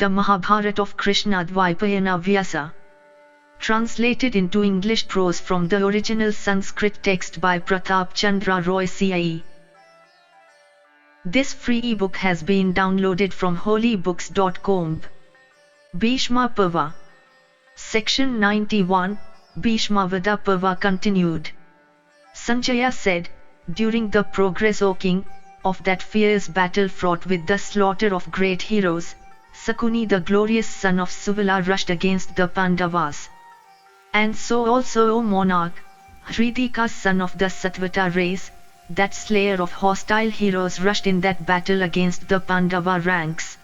the Mahabharata of Krishna-Dwaipayana Vyasa. Translated into English prose from the original Sanskrit text by Pratap Chandra Roy C.I.E. This free ebook has been downloaded from holybooks.com. Bhishma Parva. Section 91, Bhishma Parva continued. Sanjaya said, during the progress, O king, of that fierce battle fraught with the slaughter of great heroes, Sakuni the glorious son of Suvala rushed against the Pandavas. And so also, O monarch, Hridika son of the Satvata race, that slayer of hostile heroes rushed in that battle against the Pandava ranks.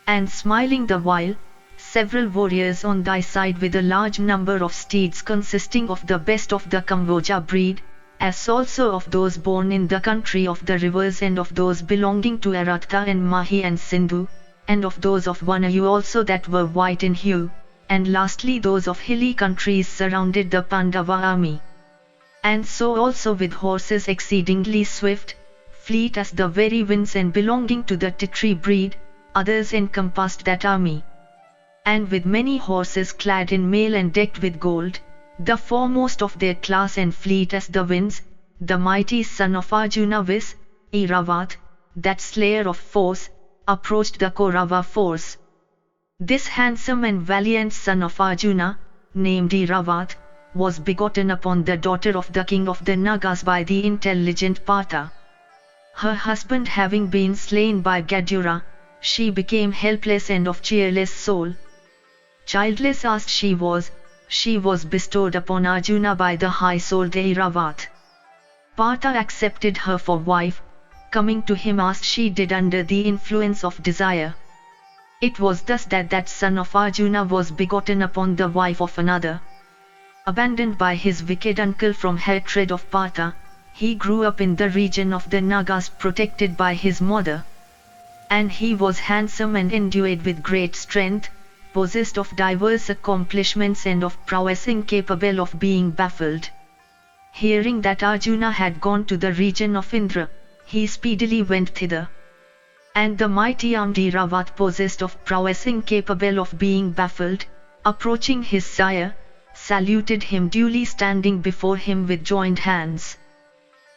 And smiling the while, several warriors on thy side with a large number of steeds consisting of the best of the Kamboja breed, as also of those born in the country of the rivers and of those belonging to Aratha and Mahi and Sindhu, and of those of Vanayu also that were white in hue, and lastly those of hilly countries surrounded the Pandava army. And so also with horses exceedingly swift, fleet as the very winds and belonging to the Titri breed, others encompassed that army. And with many horses clad in mail and decked with gold, the foremost of their class and fleet as the winds, the mighty son of Arjuna Iravat, that slayer of foes, approached the Kaurava force. This handsome and valiant son of Arjuna, named Iravat, was begotten upon the daughter of the king of the Nagas by the intelligent Partha. Her husband having been slain by Gadura, she became helpless and of cheerless soul. Childless as she was bestowed upon Arjuna by the high-souled Iravat. Partha accepted her for wife, coming to him as she did under the influence of desire. It was thus that son of Arjuna was begotten upon the wife of another. Abandoned by his wicked uncle from hatred of Partha, he grew up in the region of the Nagas protected by his mother. And he was handsome and endued with great strength, possessed of diverse accomplishments and of prowess incapable of being baffled. Hearing that Arjuna had gone to the region of Indra, he speedily went thither. And the mighty armed Iravat, possessed of prowess incapable of being baffled, approaching his sire, saluted him duly standing before him with joined hands.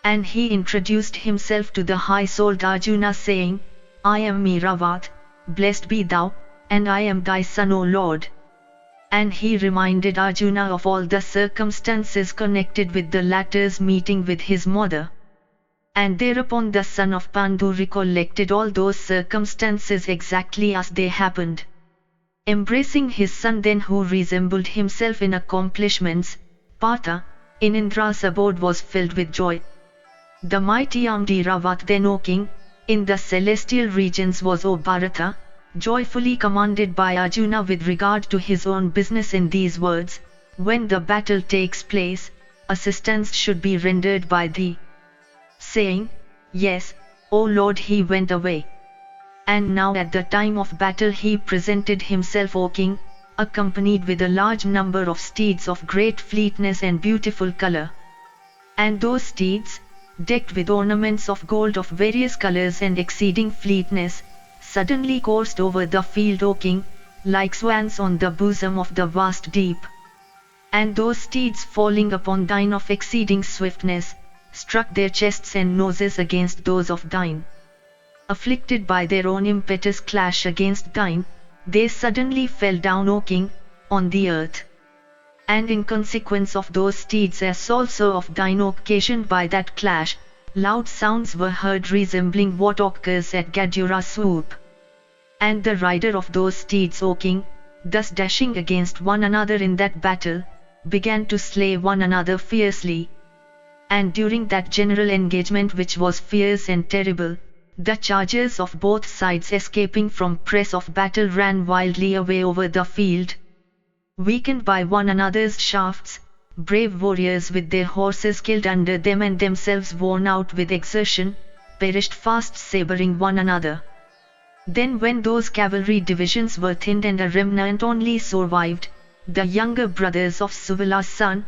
And he introduced himself to the high-souled Arjuna saying, I am Iravat, blessed be thou, and I am thy son, O Lord. And he reminded Arjuna of all the circumstances connected with the latter's meeting with his mother. And thereupon the son of Pandu recollected all those circumstances exactly as they happened. Embracing his son then, who resembled himself in accomplishments, Partha, in Indra's abode was filled with joy. The mighty armed Iravat then, O king, in the celestial regions was, O Bharata, joyfully commanded by Arjuna with regard to his own business in these words, when the battle takes place, assistance should be rendered by thee. Saying, Yes, O Lord, he went away. And now at the time of battle he presented himself, O king, accompanied with a large number of steeds of great fleetness and beautiful color. And those steeds, decked with ornaments of gold of various colors and exceeding fleetness, suddenly coursed over the field, O king, like swans on the bosom of the vast deep. And those steeds, falling upon thine of exceeding swiftness, struck their chests and noses against those of thine. Afflicted by their own impetus clash against thine, they suddenly fell down, O king, on the earth. And in consequence of those steeds, as also of thine occasioned by that clash, loud sounds were heard resembling what occurs at Gadura's swoop. And the rider of those steeds, O king, thus dashing against one another in that battle, began to slay one another fiercely. And during that general engagement, which was fierce and terrible, the chargers of both sides, escaping from press of battle, ran wildly away over the field. Weakened by one another's shafts, brave warriors with their horses killed under them and themselves worn out with exertion, perished fast sabring one another. Then when those cavalry divisions were thinned and a remnant only survived, the younger brothers of Suvala's son,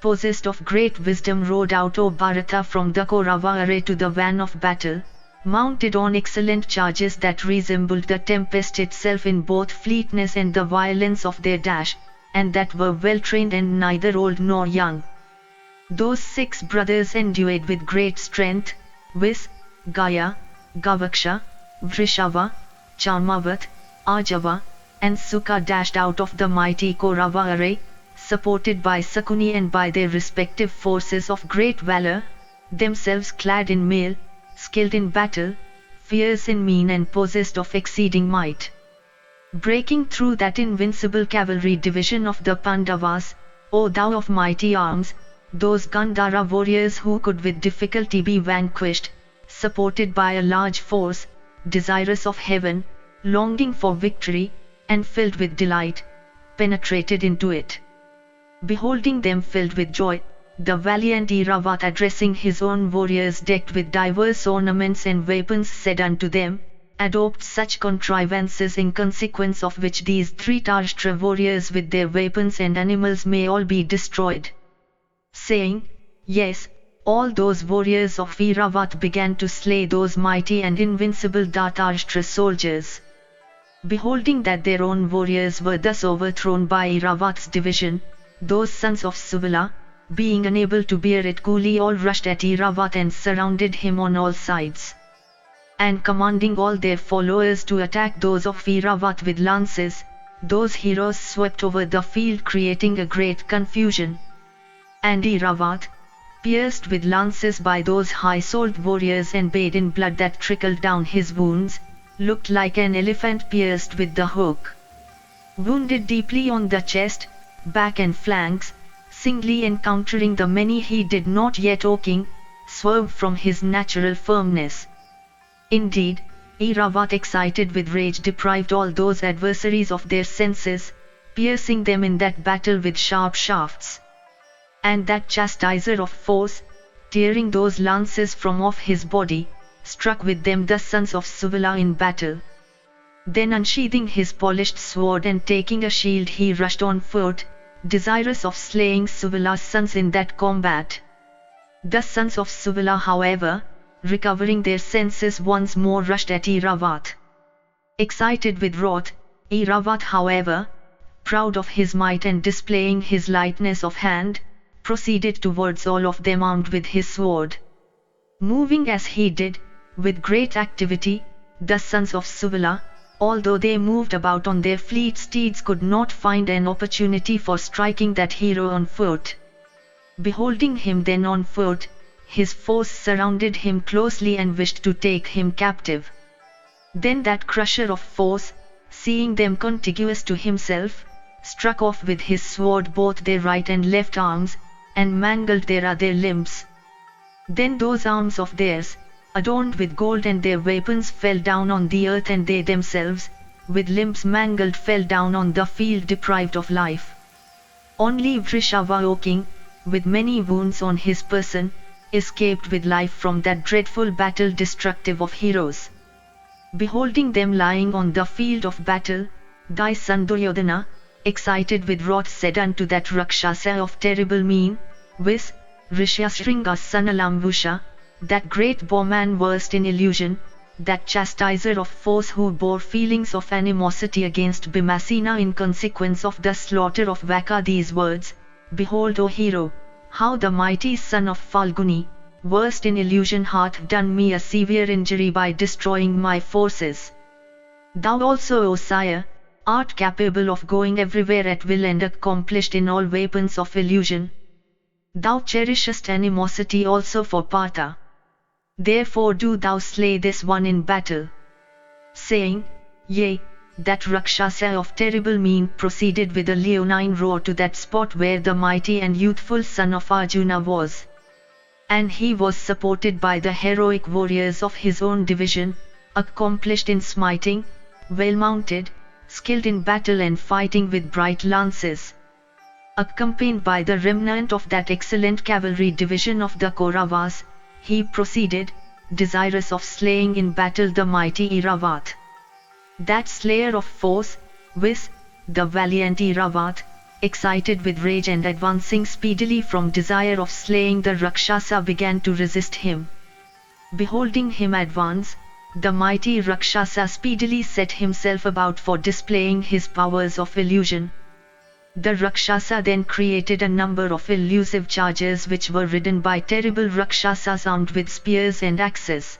possessed of great wisdom, rode out, O Bharata, from the Kaurava array to the van of battle, mounted on excellent chargers that resembled the tempest itself in both fleetness and the violence of their dash, and that were well trained and neither old nor young. Those 6 brothers endued with great strength, viz., Gaya, Gavaksha, Vrishava, Charmavat, Ajava, and Sukha dashed out of the mighty Kaurava array, supported by Sakuni and by their respective forces of great valor, themselves clad in mail, skilled in battle, fierce in mien and possessed of exceeding might. Breaking through that invincible cavalry division of the Pandavas, O thou of mighty arms, those Gandhara warriors who could with difficulty be vanquished, supported by a large force, desirous of heaven, longing for victory, and filled with delight, penetrated into it. Beholding them filled with joy, the valiant Airavat addressing his own warriors decked with diverse ornaments and weapons said unto them, Adopt such contrivances in consequence of which these Dhritarashtra warriors with their weapons and animals may all be destroyed. Saying, Yes, all those warriors of Airavat began to slay those mighty and invincible Dhritarashtra soldiers. Beholding that their own warriors were thus overthrown by Airavat's division, those sons of Suvala, being unable to bear it coolly all rushed at Airavat and surrounded him on all sides. And commanding all their followers to attack those of Airavat with lances, those heroes swept over the field creating a great confusion. And Airavat, pierced with lances by those high-souled warriors and bathed in blood that trickled down his wounds, looked like an elephant pierced with the hook. Wounded deeply on the chest, back and flanks, singly encountering the many he did not yet, O king, swerve from his natural firmness. Indeed, Airavat excited with rage deprived all those adversaries of their senses, piercing them in that battle with sharp shafts. And that chastiser of force, tearing those lances from off his body, struck with them the sons of Suvala in battle. Then unsheathing his polished sword and taking a shield he rushed on foot, desirous of slaying Suvala's sons in that combat. The sons of Suvala, however, recovering their senses once more rushed at Airavat. Excited with wrath, Airavat, however, proud of his might and displaying his lightness of hand, proceeded towards all of them armed with his sword. Moving as he did, with great activity, the sons of Suvala, although they moved about on their fleet steeds, could not find an opportunity for striking that hero on foot. Beholding him then on foot, his foes surrounded him closely and wished to take him captive. Then that crusher of foes, seeing them contiguous to himself, struck off with his sword both their right and left arms, and mangled their other limbs. Then those arms of theirs, adorned with gold and their weapons, fell down on the earth, and they themselves, with limbs mangled, fell down on the field deprived of life. Only Vrishava, O king, with many wounds on his person, escaped with life from that dreadful battle destructive of heroes. Beholding them lying on the field of battle, thy son Duryodhana, excited with wrath, said unto that Rakshasa of terrible mien, viz., Rishyashringa's son Alambusha, that great bowman versed in illusion, that chastiser of foes who bore feelings of animosity against Bhimasena in consequence of the slaughter of Vaka, these words, Behold, O hero, how the mighty son of Falguni, versed in illusion, hath done me a severe injury by destroying my forces. Thou also, O sire, art capable of going everywhere at will and accomplished in all weapons of illusion. Thou cherishest animosity also for Partha. Therefore do thou slay this one in battle. Saying, Yea, that Rakshasa of terrible mien proceeded with a leonine roar to that spot where the mighty and youthful son of Arjuna was. And he was supported by the heroic warriors of his own division, accomplished in smiting, well mounted, skilled in battle and fighting with bright lances. Accompanied by the remnant of that excellent cavalry division of the Kauravas, he proceeded, desirous of slaying in battle the mighty Airavat. That slayer of foes, viz., the valiant Airavat, excited with rage and advancing speedily from desire of slaying the Rakshasa, began to resist him. Beholding him advance, the mighty Rakshasa speedily set himself about for displaying his powers of illusion. The Rakshasa then created a number of elusive chargers which were ridden by terrible Rakshasas armed with spears and axes.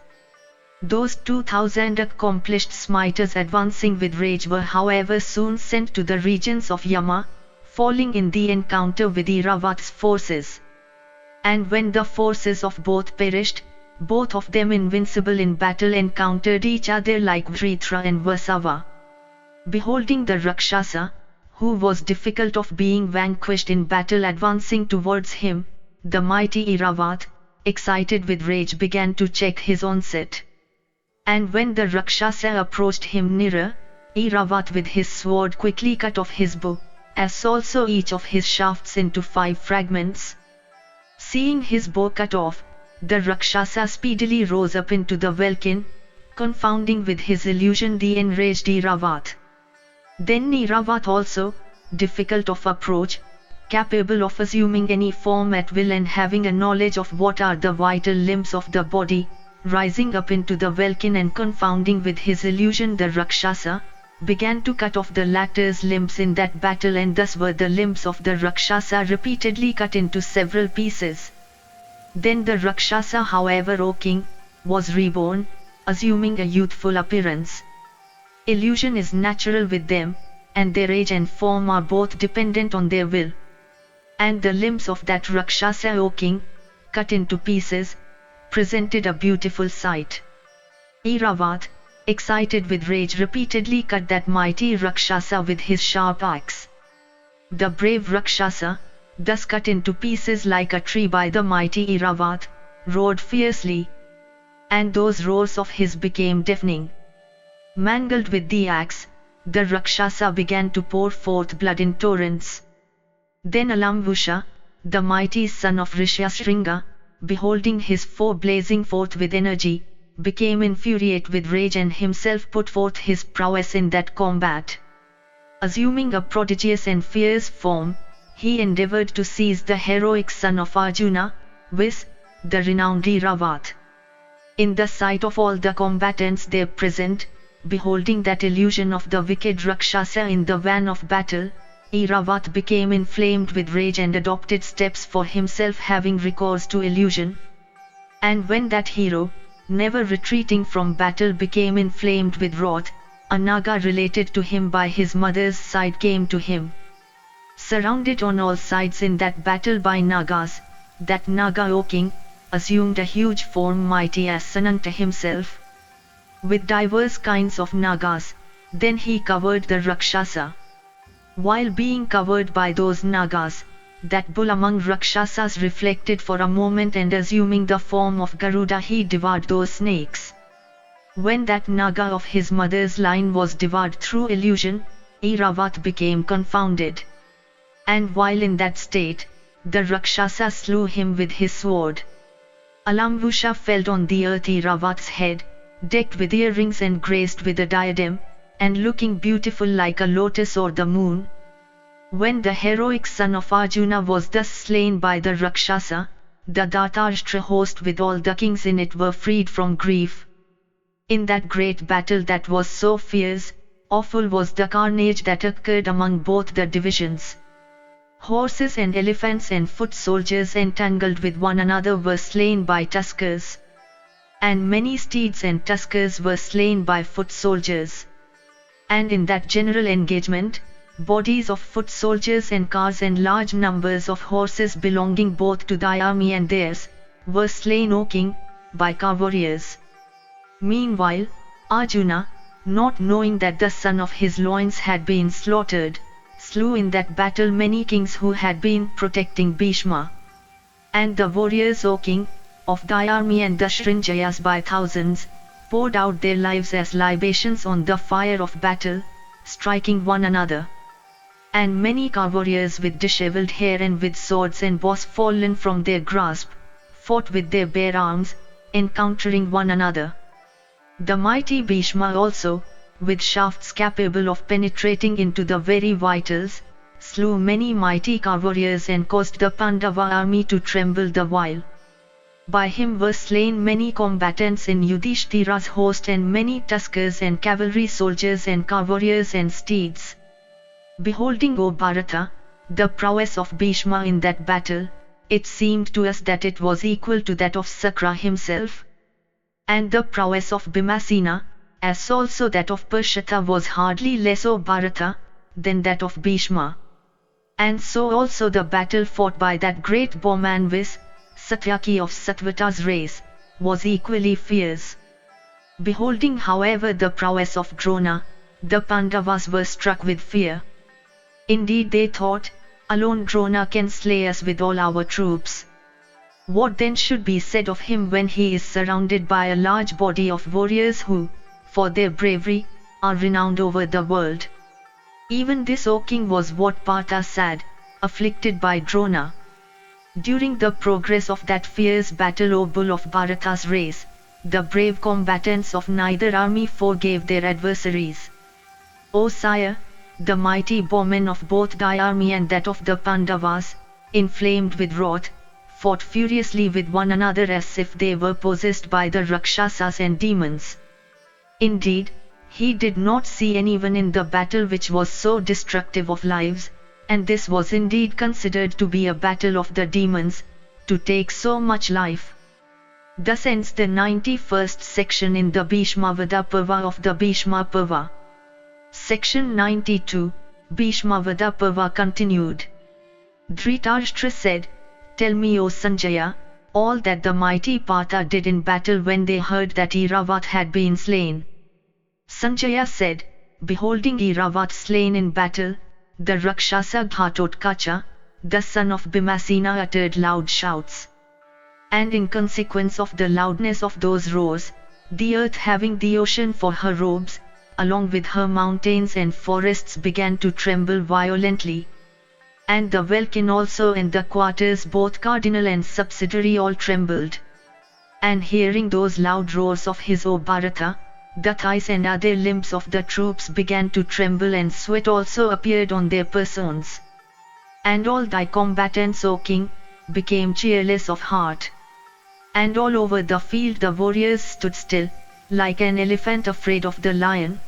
Those 2,000 accomplished smiters advancing with rage were however soon sent to the regions of Yama, falling in the encounter with Iravath's forces. And when the forces of both perished, both of them invincible in battle encountered each other like Vritra and Vasava. Beholding the Rakshasa, who was difficult of being vanquished in battle advancing towards him, the mighty Iravath, excited with rage began to check his onset. And when the Rakshasa approached him nearer, Iravath with his sword quickly cut off his bow, as also each of his shafts into 5 fragments. Seeing his bow cut off, the Rakshasa speedily rose up into the welkin, confounding with his illusion the enraged Iravath. Then Iravath also, difficult of approach, capable of assuming any form at will and having a knowledge of what are the vital limbs of the body, rising up into the welkin and confounding with his illusion the Rakshasa, began to cut off the latter's limbs in that battle, and thus were the limbs of the Rakshasa repeatedly cut into several pieces. Then the Rakshasa, however, O king, was reborn, assuming a youthful appearance. Illusion is natural with them, and their age and form are both dependent on their will. And the limbs of that Rakshasa, O king, cut into pieces, presented a beautiful sight. Iravath, excited with rage, repeatedly cut that mighty Rakshasa with his sharp axe. The brave Rakshasa, thus cut into pieces like a tree by the mighty Iravath, roared fiercely, and those roars of his became deafening. Mangled with the axe, the Rakshasa began to pour forth blood in torrents. Then Alambusha, the mighty son of Rishyasringa, beholding his foe blazing forth with energy, became infuriate with rage and himself put forth his prowess in that combat. Assuming a prodigious and fierce form, he endeavored to seize the heroic son of Arjuna, viz., the renowned Iravath. In the sight of all the combatants there present, beholding that illusion of the wicked Rakshasa in the van of battle, Iravath became inflamed with rage and adopted steps for himself, having recourse to illusion. And when that hero, never retreating from battle, became inflamed with wrath, a Naga related to him by his mother's side came to him. Surrounded on all sides in that battle by Nagas, that Naga, O king, assumed a huge form mighty as Sananta himself. With diverse kinds of Nagas, then he covered the Rakshasa. While being covered by those Nagas, that bull among Rakshasas reflected for a moment, and assuming the form of Garuda he devoured those snakes. When that Naga of his mother's line was devoured through illusion, Iravath became confounded. And while in that state, the Rakshasa slew him with his sword. Alambusha fell on the earth, Iravath's head, decked with earrings and graced with a diadem, and looking beautiful like a lotus or the moon. When the heroic son of Arjuna was thus slain by the Rakshasa, the Dhartashtra host with all the kings in it were freed from grief. In that great battle that was so fierce, awful was the carnage that occurred among both the divisions. Horses and elephants and foot soldiers entangled with one another were slain by tuskers. And many steeds and tuskers were slain by foot soldiers. And in that general engagement, bodies of foot soldiers and cars and large numbers of horses belonging both to thy army and theirs, were slain, O king, by car warriors. Meanwhile, Arjuna, not knowing that the son of his loins had been slaughtered, slew in that battle many kings who had been protecting Bhishma. And the warriors, O king, of thy army and the Srinjayas by thousands, poured out their lives as libations on the fire of battle, striking one another. And many car warriors with dishevelled hair and with swords and bows fallen from their grasp, fought with their bare arms, encountering one another. The mighty Bhishma also, with shafts capable of penetrating into the very vitals, slew many mighty car warriors and caused the Pandava army to tremble the while. By him were slain many combatants in Yudhishthira's host and many tuskers and cavalry soldiers and car warriors and steeds. Beholding, O Bharata, the prowess of Bhishma in that battle, it seemed to us that it was equal to that of Sakra himself. And the prowess of Bhimasena, as also that of Parshata, was hardly less, O Bharata, than that of Bhishma. And so also the battle fought by that great bowman Vis, Satyaki of Satvata's race, was equally fierce. Beholding however the prowess of Drona, the Pandavas were struck with fear. Indeed they thought, alone Drona can slay us with all our troops. What then should be said of him when he is surrounded by a large body of warriors who, for their bravery, are renowned over the world? Even this, O king, was what Partha said, afflicted by Drona. During the progress of that fierce battle, O bull of Bharata's race, the brave combatants of neither army forgave their adversaries. O sire, the mighty bowmen of both thy army and that of the Pandavas, inflamed with wrath, fought furiously with one another as if they were possessed by the Rakshasas and demons. Indeed, he did not see anyone in the battle which was so destructive of lives, and this was indeed considered to be a battle of the demons, to take so much life. Thus ends the 91st section in the Bhishmavada Parva of the Bhishma Parva. Section 92, Bhishmavada Parva continued. Dhritarashtra said, Tell me, O Sanjaya, all that the mighty Partha did in battle when they heard that Eravat had been slain. Sanjaya said, Beholding Eravat slain in battle, the Rakshasa Ghatotkacha, the son of Bhimasena, uttered loud shouts. And in consequence of the loudness of those roars, the earth, having the ocean for her robes, along with her mountains and forests, began to tremble violently. And the welkin also and the quarters, both cardinal and subsidiary, all trembled. And hearing those loud roars of his, O Bharata, the thighs and other limbs of the troops began to tremble, and sweat also appeared on their persons. And all thy combatants, O king, became cheerless of heart. And all over the field the warriors stood still, like an elephant afraid of the lion.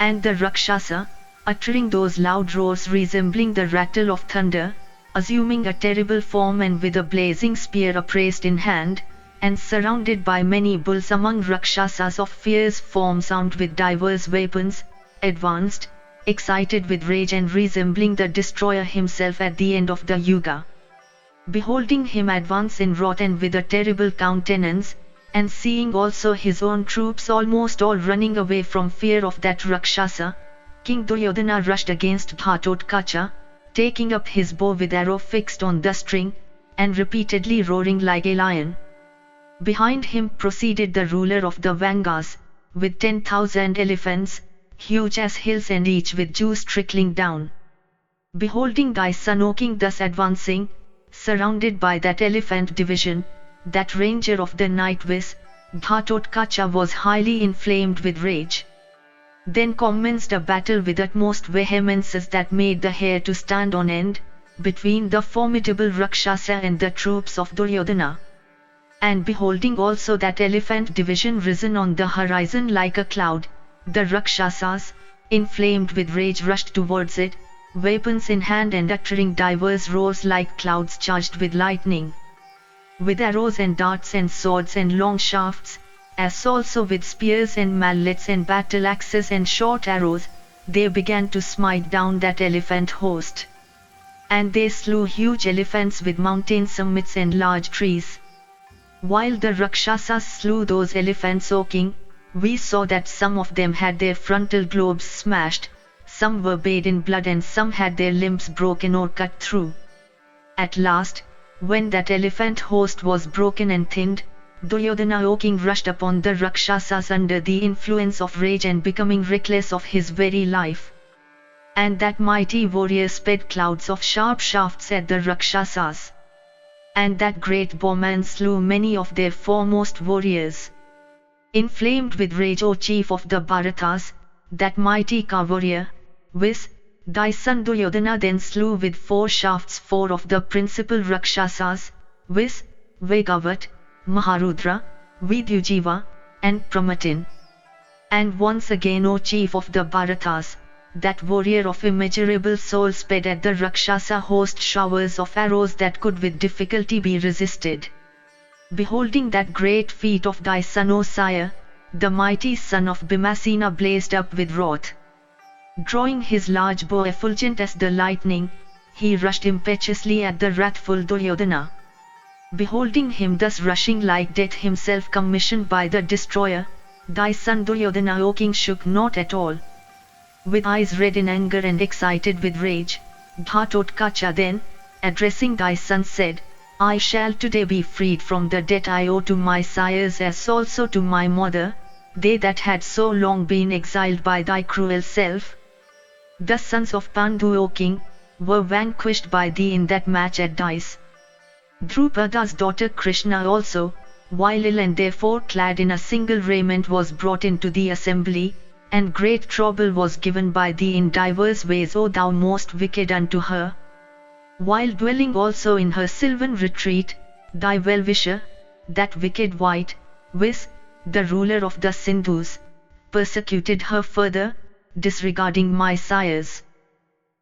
And the Rakshasa, uttering those loud roars resembling the rattle of thunder, assuming a terrible form and with a blazing spear upraised in hand, and surrounded by many bulls among Rakshasas of fierce forms armed with diverse weapons, advanced, excited with rage and resembling the destroyer himself at the end of the Yuga. Beholding him advance in wrath and with a terrible countenance, and seeing also his own troops almost all running away from fear of that Rakshasa, King Duryodhana rushed against Ghatotkacha, taking up his bow with arrow fixed on the string, and repeatedly roaring like a lion. Behind him proceeded the ruler of the Vangas, with 10,000 elephants, huge as hills and each with juice trickling down. Beholding thy son, O king, thus advancing, surrounded by that elephant division, that ranger of the night Vis, Ghatotkacha was highly inflamed with rage. Then commenced a battle with utmost vehemences that made the hair to stand on end, between the formidable Rakshasa and the troops of Duryodhana. And beholding also that elephant division risen on the horizon like a cloud, the Rakshasas, inflamed with rage, rushed towards it, weapons in hand and uttering diverse roars like clouds charged with lightning. With arrows and darts and swords and long shafts, as also with spears and mallets and battle axes and short arrows, they began to smite down that elephant host. And they slew huge elephants with mountain summits and large trees. While the Rakshasas slew those elephants, O king, we saw that some of them had their frontal globes smashed, some were bathed in blood, and some had their limbs broken or cut through. At last, when that elephant host was broken and thinned, Duryodhana, O king, rushed upon the Rakshasas under the influence of rage and becoming reckless of his very life. And that mighty warrior sped clouds of sharp shafts at the Rakshasas. And that great bowman slew many of their foremost warriors. Inflamed with rage, O chief of the Bharatas, that mighty warrior, Vis, thy son Duryodhana then slew with 4 shafts 4 of the principal Rakshasas, Vis, Vegavat, Maharudra, Vidyujiva, and Pramatin. And once again, O chief of the Bharatas, that warrior of immeasurable soul sped at the Rakshasa host showers of arrows that could with difficulty be resisted. Beholding that great feat of thy son, O sire, the mighty son of Bhimasena blazed up with wrath. Drawing his large bow effulgent as the lightning, he rushed impetuously at the wrathful Duryodhana. Beholding him thus rushing like death himself commissioned by the destroyer, thy son Duryodhana, O king, shook not at all. With eyes red in anger and excited with rage, Ghatotkacha then, addressing thy son, said, I shall today be freed from the debt I owe to my sires as also to my mother, they that had so long been exiled by thy cruel self. The sons of Pandu, O king, were vanquished by thee in that match at dice. Drupada's daughter Krishna also, while ill and therefore clad in a single raiment, was brought into the assembly, and great trouble was given by thee in divers ways, O thou most wicked unto her. While dwelling also in her sylvan retreat, thy well-wisher, that wicked white, Vis, the ruler of the Sindhus, persecuted her further, disregarding my sires.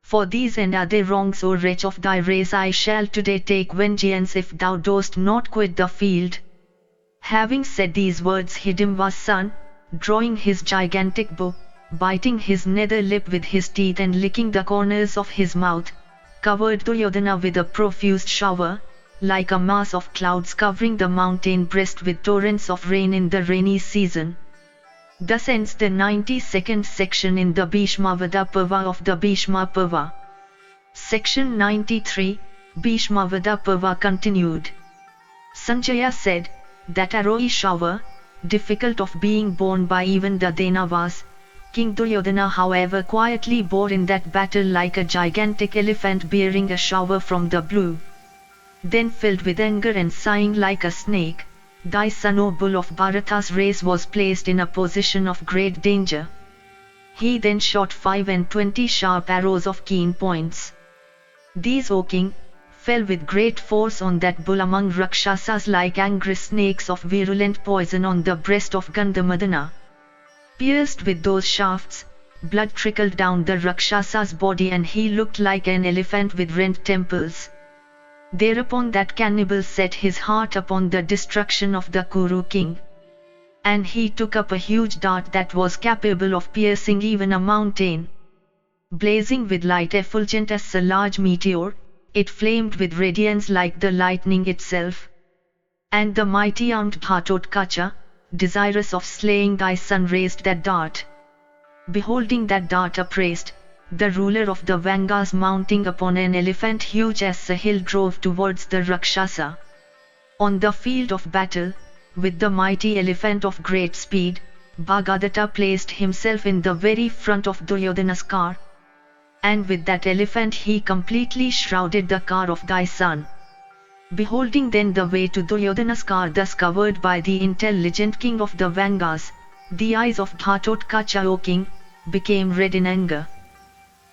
For these and other wrongs, O wretch of thy race, I shall today take vengeance if thou dost not quit the field. Having said these words, Hidimva's son, drawing his gigantic bow, biting his nether lip with his teeth and licking the corners of his mouth, covered Duryodhana with a profuse shower, like a mass of clouds covering the mountain breast with torrents of rain in the rainy season. Thus ends the 92nd section in the Bhishma Parva of the Bhishma Parva. Section 93, Bhishma Parva continued. Sanjaya said, that arrowy shower, difficult of being borne by even the Danavas, King Duryodhana however quietly bore in that battle like a gigantic elephant bearing a shower from the blue. Then filled with anger and sighing like a snake, thy son, O bull of Bharata's race, was placed in a position of great danger. He then shot 25 sharp arrows of keen points. These, O king, fell with great force on that bull among Rakshasas like angry snakes of virulent poison on the breast of Gandhamadana. Pierced with those shafts, blood trickled down the Rakshasa's body and he looked like an elephant with rent temples. Thereupon that cannibal set his heart upon the destruction of the Kuru king. And he took up a huge dart that was capable of piercing even a mountain. Blazing with light effulgent as a large meteor, it flamed with radiance like the lightning itself. And the mighty armed Ghatotkacha, desirous of slaying thy son, raised that dart. Beholding that dart upraised, the ruler of the Vangas mounting upon an elephant huge as a hill drove towards the Rakshasa. On the field of battle, with the mighty elephant of great speed, Bhagadatta placed himself in the very front of Duryodhana's car. And with that elephant he completely shrouded the car of thy son. Beholding then the way to Duryodhana's car thus covered by the intelligent king of the Vangas, the eyes of Ghatotkacha, O king, became red in anger.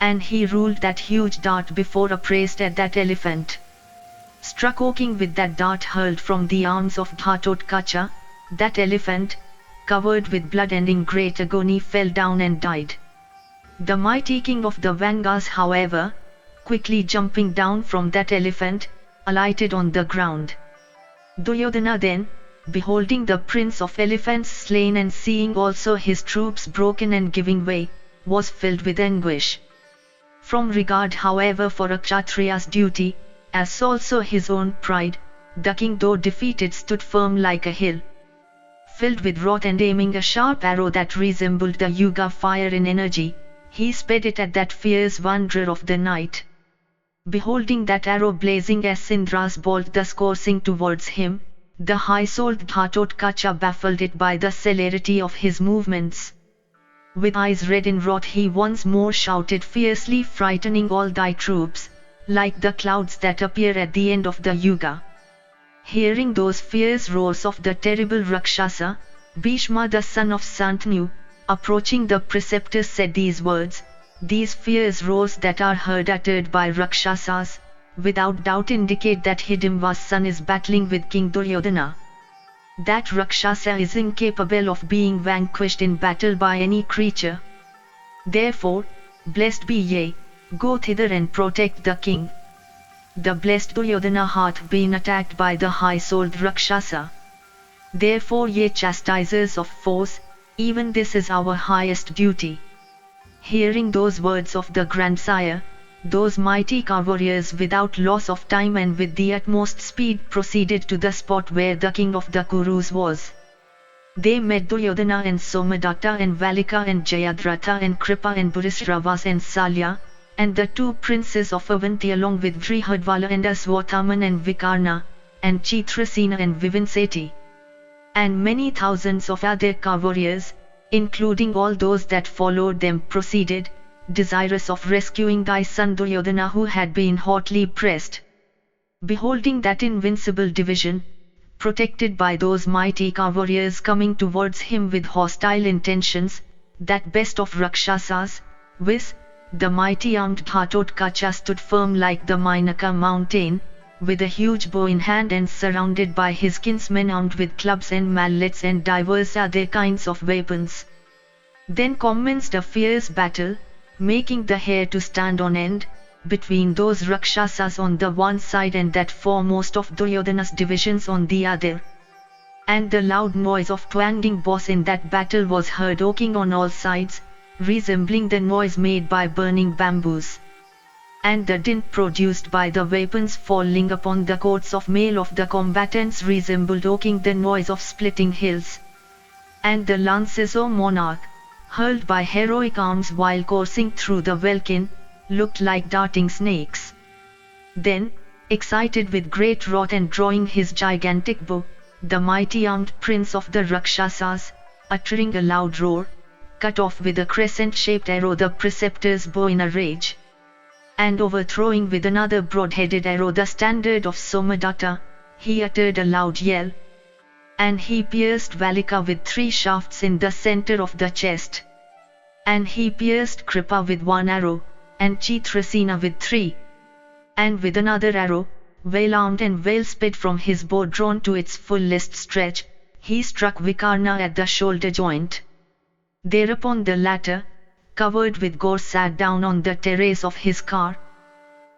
And he ruled that huge dart before upraised at that elephant. Struck, O king, with that dart hurled from the arms of Ghatotkacha, that elephant, covered with blood and in great agony, fell down and died. The mighty king of the Vangas, however, quickly jumping down from that elephant, alighted on the ground. Duryodhana then, beholding the prince of elephants slain and seeing also his troops broken and giving way, was filled with anguish. From regard, however, for a Kshatriya's duty, as also his own pride, the king, though defeated, stood firm like a hill. Filled with wrath and aiming a sharp arrow that resembled the Yuga fire in energy, he sped it at that fierce wanderer of the night. Beholding that arrow blazing as Indra's bolt thus coursing towards him, the high-souled Ghatotkacha baffled it by the celerity of his movements. With eyes red in wrath he once more shouted fiercely, frightening all thy troops, like the clouds that appear at the end of the Yuga. Hearing those fierce roars of the terrible Rakshasa, Bhishma the son of Santanu, approaching the preceptor, said these words, these fierce roars that are heard uttered by Rakshasas, without doubt indicate that Hidimva's son is battling with King Duryodhana. That Rakshasa is incapable of being vanquished in battle by any creature. Therefore, blessed be ye, go thither and protect the king. The blessed Duryodhana hath been attacked by the high-souled Rakshasa. Therefore ye chastisers of foes, even this is our highest duty. Hearing those words of the grandsire, those mighty warriors without loss of time and with the utmost speed proceeded to the spot where the king of the Kurus was. They met Duryodhana and Somadatta and Valika and Jayadratha and Kripa and Bhurisravas and Salya, and the two princes of Avanti along with Vrihadvala and Aswathaman and Vikarna, and Chitrasena and Vivinseti. And many thousands of other warriors, including all those that followed them, proceeded, desirous of rescuing thy son Duryodhana who had been hotly pressed. Beholding that invincible division, protected by those mighty warriors coming towards him with hostile intentions, that best of Rakshasas, viz., the mighty armed Ghatotkacha stood firm like the Mainaka mountain, with a huge bow in hand and surrounded by his kinsmen armed with clubs and mallets and divers other kinds of weapons. Then commenced a fierce battle, making the hair to stand on end, between those Rakshasas on the one side and that foremost of Duryodhana's divisions on the other. And the loud noise of twanging bows in that battle was heard oaking on all sides, resembling the noise made by burning bamboos. And the din produced by the weapons falling upon the coats of mail of the combatants resembled oaking the noise of splitting hills. And the lances, O monarch, hurled by heroic arms while coursing through the welkin, looked like darting snakes. Then, excited with great wrath and drawing his gigantic bow, the mighty armed prince of the Rakshasas, uttering a loud roar, cut off with a crescent-shaped arrow the preceptor's bow in a rage. And overthrowing with another broad-headed arrow the standard of Somadatta, he uttered a loud yell. And he pierced Valika with 3 shafts in the center of the chest. And he pierced Kripa with 1 arrow, and Chitrasena with 3. And with another arrow, well-armed and well-sped from his bow drawn to its fullest stretch, he struck Vikarna at the shoulder joint. Thereupon the latter, covered with gore, sat down on the terrace of his car.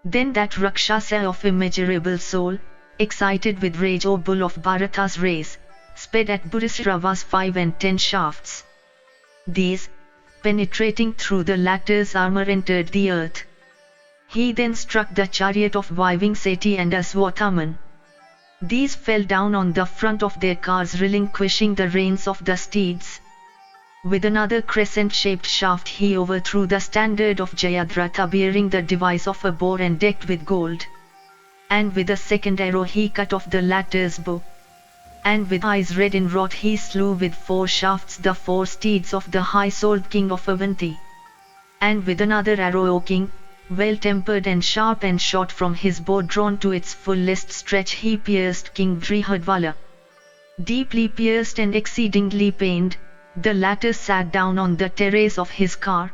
Then that Rakshasa of immeasurable soul, excited with rage, O bull of Bharata's race, sped at Bhurisrava's 5 and 10 shafts. These, penetrating through the latter's armor, entered the earth. He then struck the chariot of Vivinseti and Aswathaman. These fell down on the front of their cars, relinquishing the reins of the steeds. With another crescent-shaped shaft he overthrew the standard of Jayadratha bearing the device of a boar and decked with gold. And with a second arrow he cut off the latter's bow. And with eyes red in wrath he slew with 4 shafts the 4 steeds of the high-souled king of Avanti. And with another arrow, O king, well-tempered and sharp and short from his bow drawn to its fullest stretch, he pierced King Vrihadvala. Deeply pierced and exceedingly pained, the latter sat down on the terrace of his car.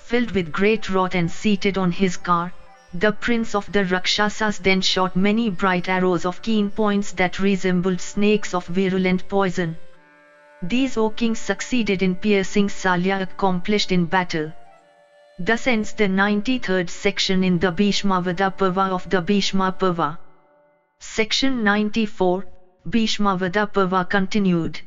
Filled with great wrath and seated on his car, the prince of the Rakshasas then shot many bright arrows of keen points that resembled snakes of virulent poison. These, O king, succeeded in piercing Salya, accomplished in battle. Thus ends the 93rd section in the Bhishma Parva of the Bhishma Parva. Section 94, Bhishma Parva continued.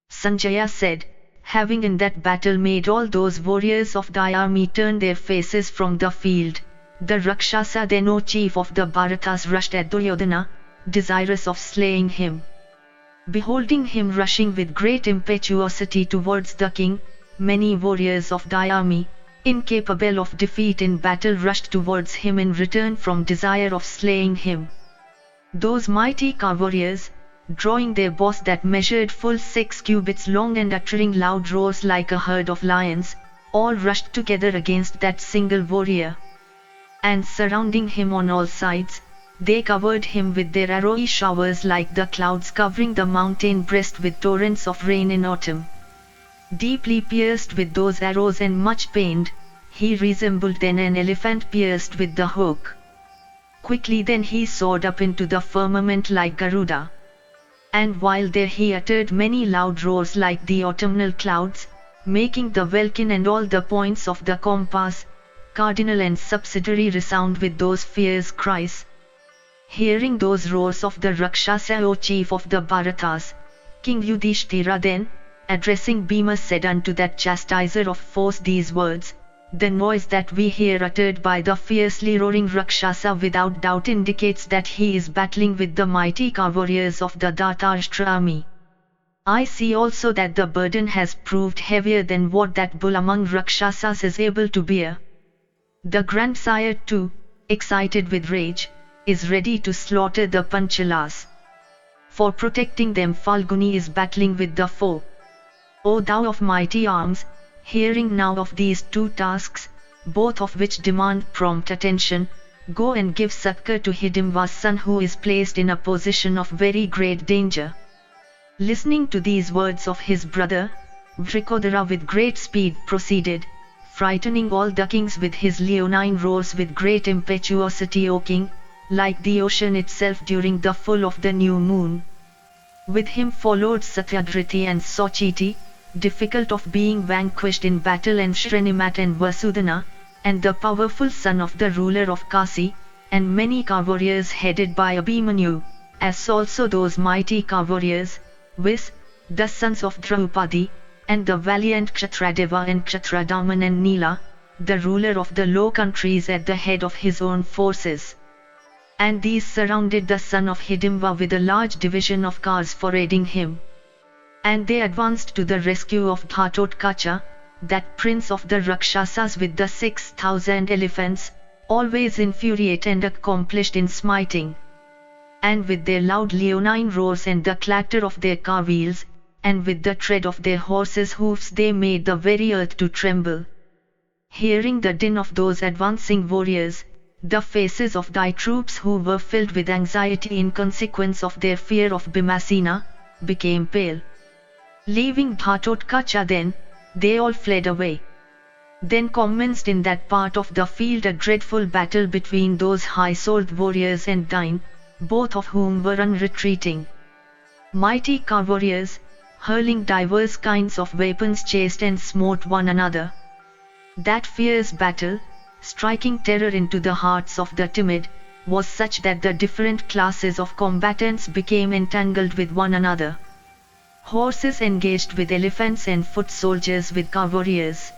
Sanjaya said, having in that battle made all those warriors of thy army turn their faces from the field, the Rakshasa then, O chief of the Bharatas, rushed at Duryodhana, desirous of slaying him. Beholding him rushing with great impetuosity towards the king, many warriors of thy army, incapable of defeat in battle, rushed towards him in return from desire of slaying him. Those mighty warriors, drawing their bows that measured full 6 cubits long and uttering loud roars like a herd of lions, all rushed together against that single warrior. And surrounding him on all sides, they covered him with their arrowy showers like the clouds covering the mountain breast with torrents of rain in autumn. Deeply pierced with those arrows and much pained, he resembled then an elephant pierced with the hook. Quickly then he soared up into the firmament like Garuda. And while there he uttered many loud roars like the autumnal clouds, making the welkin and all the points of the compass, cardinal and subsidiary resound with those fierce cries. Hearing those roars of the Rakshasa, O chief of the Bharatas, King Yudhishthira then, addressing Bhima, said unto that chastiser of foes these words, "The noise that we hear uttered by the fiercely roaring Rakshasa without doubt indicates that he is battling with the mighty warriors of the Dhartashtra army. I see also that the burden has proved heavier than what that bull among Rakshasas is able to bear. The grandsire too, excited with rage, is ready to slaughter the Panchalas. For protecting them Falguni is battling with the foe. O thou of mighty arms, hearing now of these two tasks, both of which demand prompt attention, go and give succor to Hidimva's son who is placed in a position of very great danger." Listening to these words of his brother, Vrikodara with great speed proceeded, frightening all the kings with his leonine roars with great impetuosity, O king, like the ocean itself during the full of the new moon. With him followed Satyadriti and Sochiti, difficult of being vanquished in battle, and Shrinimat and Vasudhana, and the powerful son of the ruler of Kasi, and many warriors headed by Abhimanyu, as also those mighty warriors, viz., the sons of Draupadi, and the valiant Kshatradeva and Kshatradaman and Nila, the ruler of the Low Countries at the head of his own forces. And these surrounded the son of Hidimva with a large division of cars for aiding him. And they advanced to the rescue of Ghatotkacha, that prince of the Rakshasas with the 6,000 elephants, always infuriate and accomplished in smiting. And with their loud leonine roars and the clatter of their car wheels, and with the tread of their horses' hoofs, they made the very earth to tremble. Hearing the din of those advancing warriors, the faces of thy troops, who were filled with anxiety in consequence of their fear of Bhimasena, became pale. Leaving Ghatotkacha then, they all fled away. Then commenced in that part of the field a dreadful battle between those high-souled warriors and thine, both of whom were unretreating. Mighty warriors, hurling divers kinds of weapons, chased and smote one another. That fierce battle, striking terror into the hearts of the timid, was such that the different classes of combatants became entangled with one another. Horses engaged with elephants and foot soldiers with warriors.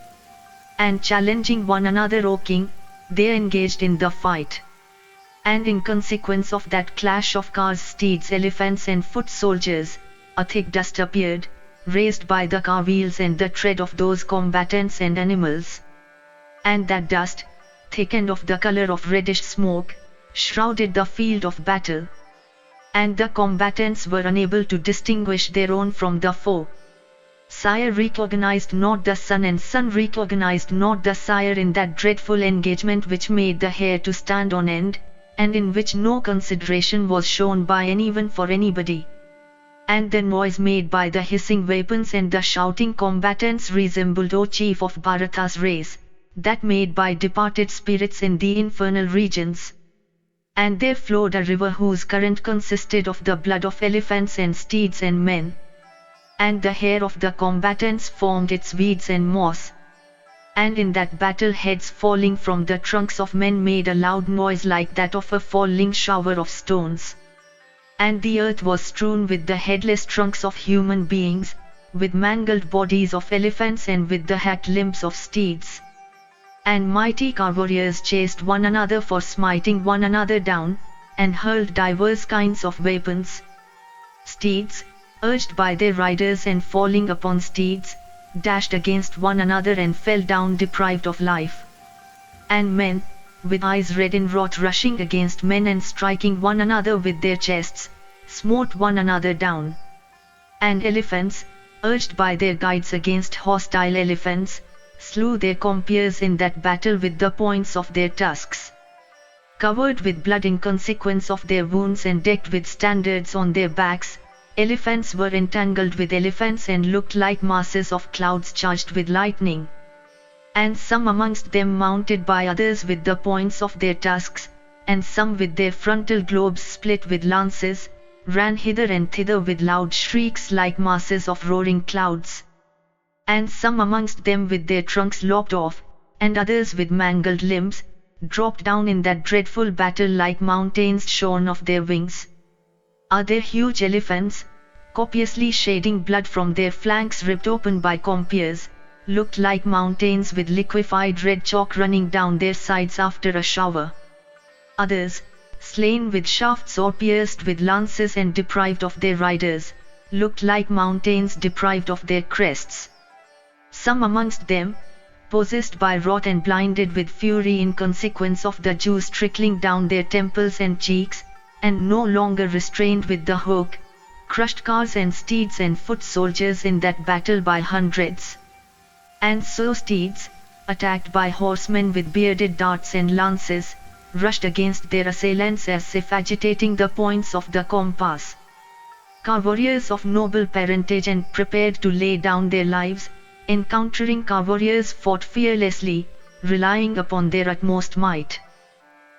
And challenging one another, O king, they engaged in the fight. And in consequence of that clash of cars, steeds, elephants and foot soldiers, a thick dust appeared, raised by the car wheels and the tread of those combatants and animals. And that dust, thick and of the color of reddish smoke, shrouded the field of battle. And the combatants were unable to distinguish their own from the foe. Sire recognized not the son, and son recognized not the sire, in that dreadful engagement which made the hair to stand on end, and in which no consideration was shown by anyone for anybody. And the noise made by the hissing weapons and the shouting combatants resembled, O chief of Bharata's race, that made by departed spirits in the infernal regions. And there flowed a river whose current consisted of the blood of elephants and steeds and men. And the hair of the combatants formed its weeds and moss. And in that battle heads falling from the trunks of men made a loud noise like that of a falling shower of stones. And the earth was strewn with the headless trunks of human beings, with mangled bodies of elephants and with the hacked limbs of steeds. And mighty warriors chased one another for smiting one another down, and hurled divers kinds of weapons. Steeds, urged by their riders and falling upon steeds, dashed against one another and fell down deprived of life. And men, with eyes red in wrath, rushing against men and striking one another with their chests, smote one another down. And elephants, urged by their guides against hostile elephants, slew their compeers in that battle with the points of their tusks. Covered with blood in consequence of their wounds and decked with standards on their backs, elephants were entangled with elephants and looked like masses of clouds charged with lightning. And some amongst them mounted by others with the points of their tusks, and some with their frontal globes split with lances, ran hither and thither with loud shrieks like masses of roaring clouds. And some amongst them with their trunks lopped off, and others with mangled limbs, dropped down in that dreadful battle like mountains shorn of their wings. Other huge elephants, copiously shedding blood from their flanks ripped open by compeers, looked like mountains with liquefied red chalk running down their sides after a shower. Others, slain with shafts or pierced with lances and deprived of their riders, looked like mountains deprived of their crests. Some amongst them, possessed by wrath and blinded with fury in consequence of the juice trickling down their temples and cheeks, and no longer restrained with the hook, crushed cars and steeds and foot soldiers in that battle by hundreds. And so steeds, attacked by horsemen with bearded darts and lances, rushed against their assailants as if agitating the points of the compass. Car warriors of noble parentage and prepared to lay down their lives, encountering car warriors fought fearlessly, relying upon their utmost might.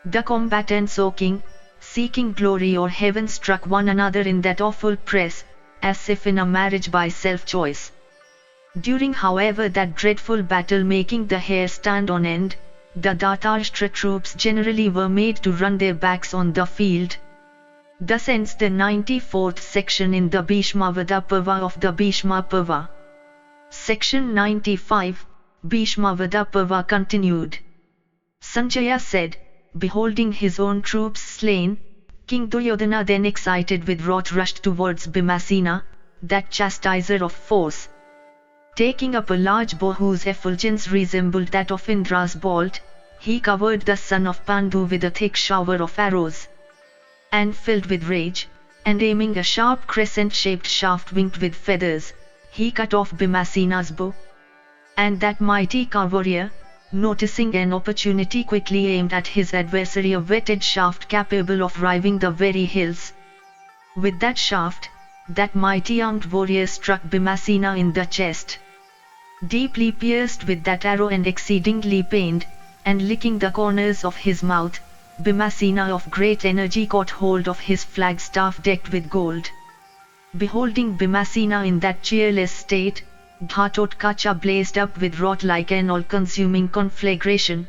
The combatants, O king, seeking glory or heaven, struck one another in that awful press, as if in a marriage by self-choice. During however that dreadful battle making the hair stand on end, the Dhartashtra troops generally were made to run their backs on the field. Thus ends the 94th section in the Bhishma Parva of the Bhishma Parva. Section 95, Bhishma Parva continued. Sanjaya said, beholding his own troops slain, King Duryodhana then excited with wrath rushed towards Bhimasena, that chastiser of foes. Taking up a large bow whose effulgence resembled that of Indra's bolt, he covered the son of Pandu with a thick shower of arrows. And filled with rage, and aiming a sharp crescent-shaped shaft winged with feathers, he cut off Bhimasena's bow. And that mighty car warrior, noticing an opportunity, quickly aimed at his adversary a whetted shaft capable of riving the very hills. With that shaft, that mighty armed warrior struck Bhimasena in the chest. Deeply pierced with that arrow and exceedingly pained, and licking the corners of his mouth, Bhimasena of great energy caught hold of his flagstaff decked with gold. Beholding Bhimasena in that cheerless state, Ghatotkacha blazed up with wrath like an all-consuming conflagration.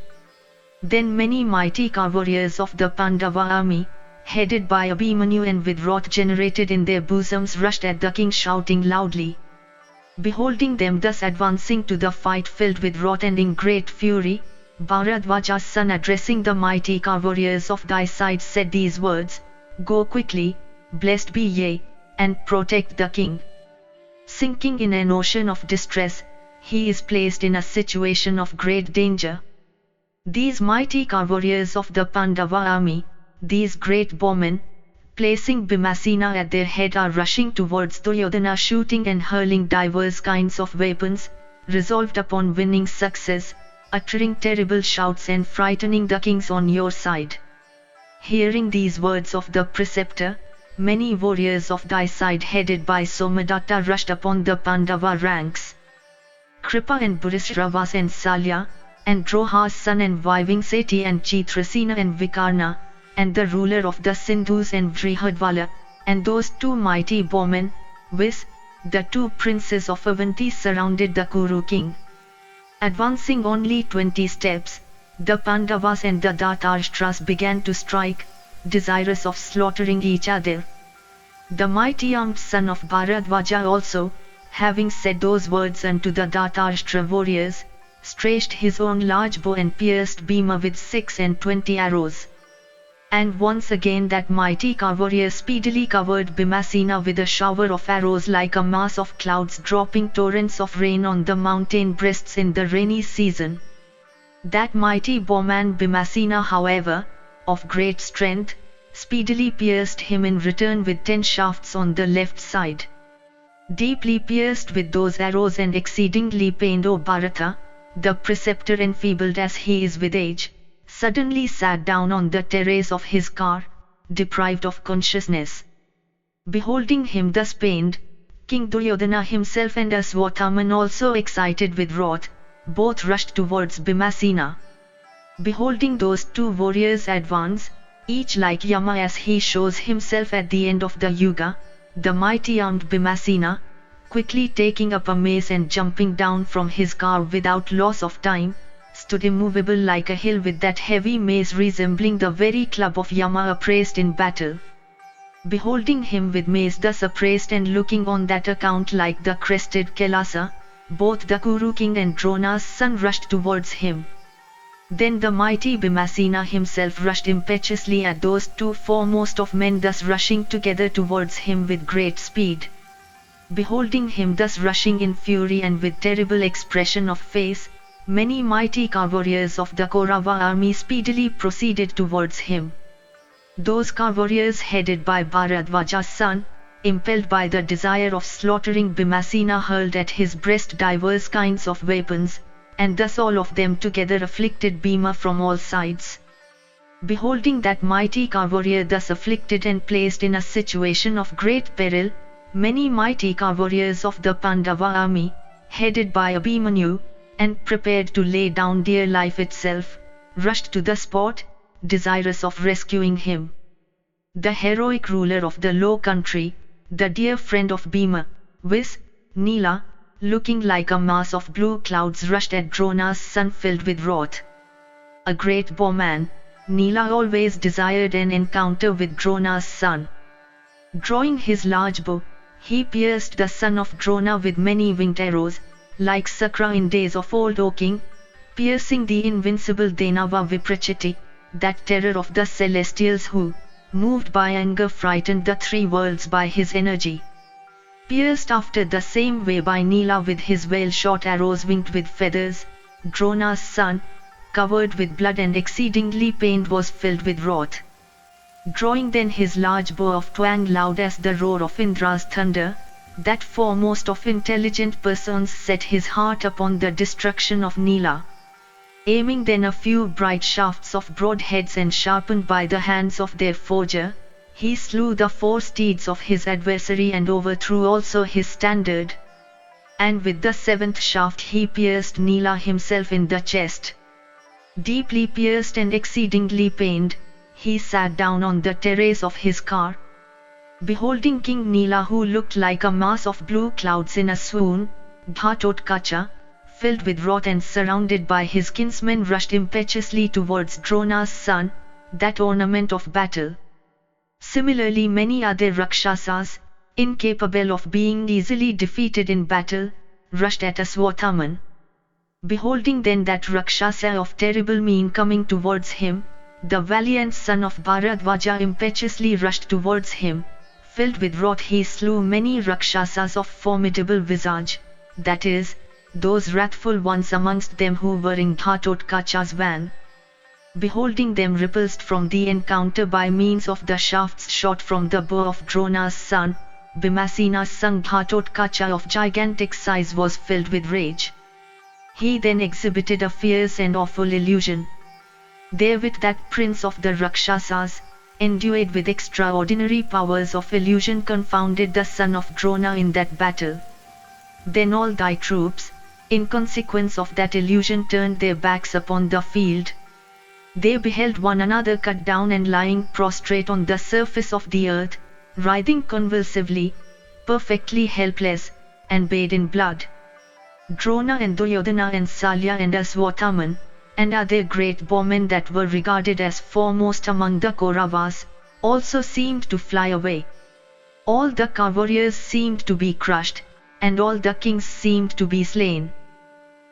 Then many mighty car warriors of the Pandava army, headed by Abhimanyu and with wrath generated in their bosoms, rushed at the king shouting loudly. Beholding them thus advancing to the fight filled with wrath and in great fury, Bharadwaja's son, addressing the mighty car warriors of thy side, said these words, Go quickly, blessed be ye, and protect the king. Sinking in an ocean of distress, he is placed in a situation of great danger. These mighty car warriors of the Pandava army, these great bowmen, placing Bhimasena at their head, are rushing towards Duryodhana, shooting and hurling divers kinds of weapons, resolved upon winning success, uttering terrible shouts and frightening the kings on your side. Hearing these words of the preceptor, many warriors of thy side headed by Somadatta rushed upon the Pandava ranks. Kripa and Burisravas and Salya, and Droha's son and Vivingseti and Chitrasena and Vikarna, and the ruler of the Sindhus and Vrihadvala, and those two mighty bowmen, viz., the two princes of Avanti, surrounded the Kuru king. Advancing only 20 steps, the Pandavas and the Dhartashtras began to strike, desirous of slaughtering each other. The mighty armed son of Bharadwaja also, having said those words unto the Dhartashtra warriors, stretched his own large bow and pierced Bhima with 26 arrows. And once again that mighty car warrior speedily covered Bhimasena with a shower of arrows like a mass of clouds dropping torrents of rain on the mountain breasts in the rainy season. That mighty bowman Bhimasena, however, of great strength, speedily pierced him in return with 10 shafts on the left side. Deeply pierced with those arrows and exceedingly pained, O Bharata, the preceptor, enfeebled as he is with age, suddenly sat down on the terrace of his car, deprived of consciousness. Beholding him thus pained, King Duryodhana himself and Aswathaman, also excited with wrath, both rushed towards Bhimasena. Beholding those two warriors advance, each like Yama as he shows himself at the end of the Yuga, the mighty armed Bhimasena, quickly taking up a mace and jumping down from his car without loss of time, stood immovable like a hill with that heavy mace resembling the very club of Yama appraised in battle. Beholding him with mace thus appraised and looking on that account like the crested Kailasa, both the Kuru king and Drona's son rushed towards him. Then the mighty Bhimasena himself rushed impetuously at those two foremost of men thus rushing together towards him with great speed. Beholding him thus rushing in fury and with terrible expression of face, many mighty car warriors of the Kaurava army speedily proceeded towards him. Those car warriors headed by Bharadwaja's son, impelled by the desire of slaughtering Bhimasena hurled at his breast divers kinds of weapons, and thus all of them together afflicted Bhima from all sides. Beholding that mighty car warrior thus afflicted and placed in a situation of great peril, many mighty car warriors of the Pandava army, headed by Abhimanyu, and prepared to lay down dear life itself, rushed to the spot, desirous of rescuing him. The heroic ruler of the low country, the dear friend of Bhima, viz. Nila, looking like a mass of blue clouds rushed at Drona's son filled with wrath. A great bowman, Nila always desired an encounter with Drona's son. Drawing his large bow, he pierced the son of Drona with many winged arrows, like Sakra in days of old, O king, piercing the invincible Danava Viprachiti, that terror of the celestials who, moved by anger, frightened the three worlds by his energy. Pierced after the same way by Nila with his well-shot arrows winged with feathers, Drona's son, covered with blood and exceedingly pained, was filled with wrath. Drawing then his large bow of twang loud as the roar of Indra's thunder, that foremost of intelligent persons set his heart upon the destruction of Nila. Aiming then a few bright shafts of broad heads and sharpened by the hands of their forger, he slew the four steeds of his adversary and overthrew also his standard. And with the seventh shaft he pierced Nila himself in the chest. Deeply pierced and exceedingly pained, he sat down on the terrace of his car. Beholding King Nila, who looked like a mass of blue clouds in a swoon, Ghatotkacha, filled with wrath and surrounded by his kinsmen, rushed impetuously towards Drona's son, that ornament of battle. Similarly many other Rakshasas, incapable of being easily defeated in battle, rushed at Aswathaman. Beholding then that Rakshasa of terrible mien coming towards him, the valiant son of Bharadwaja impetuously rushed towards him. Filled with wrath he slew many Rakshasas of formidable visage, that is, those wrathful ones amongst them who were in Ghatotkacha's van. Beholding them repulsed from the encounter by means of the shafts shot from the bow of Drona's son, Bhimasena's son Ghatotkacha of gigantic size was filled with rage. He then exhibited a fierce and awful illusion. Therewith that prince of the Rakshasas, endued with extraordinary powers of illusion, confounded the son of Drona in that battle. Then all thy troops, in consequence of that illusion, turned their backs upon the field. They beheld one another cut down and lying prostrate on the surface of the earth, writhing convulsively, perfectly helpless, and bathed in blood. Drona and Duryodhana and Salya and Aswathaman, and other great bowmen that were regarded as foremost among the Kauravas, also seemed to fly away. All the warriors seemed to be crushed, and all the kings seemed to be slain.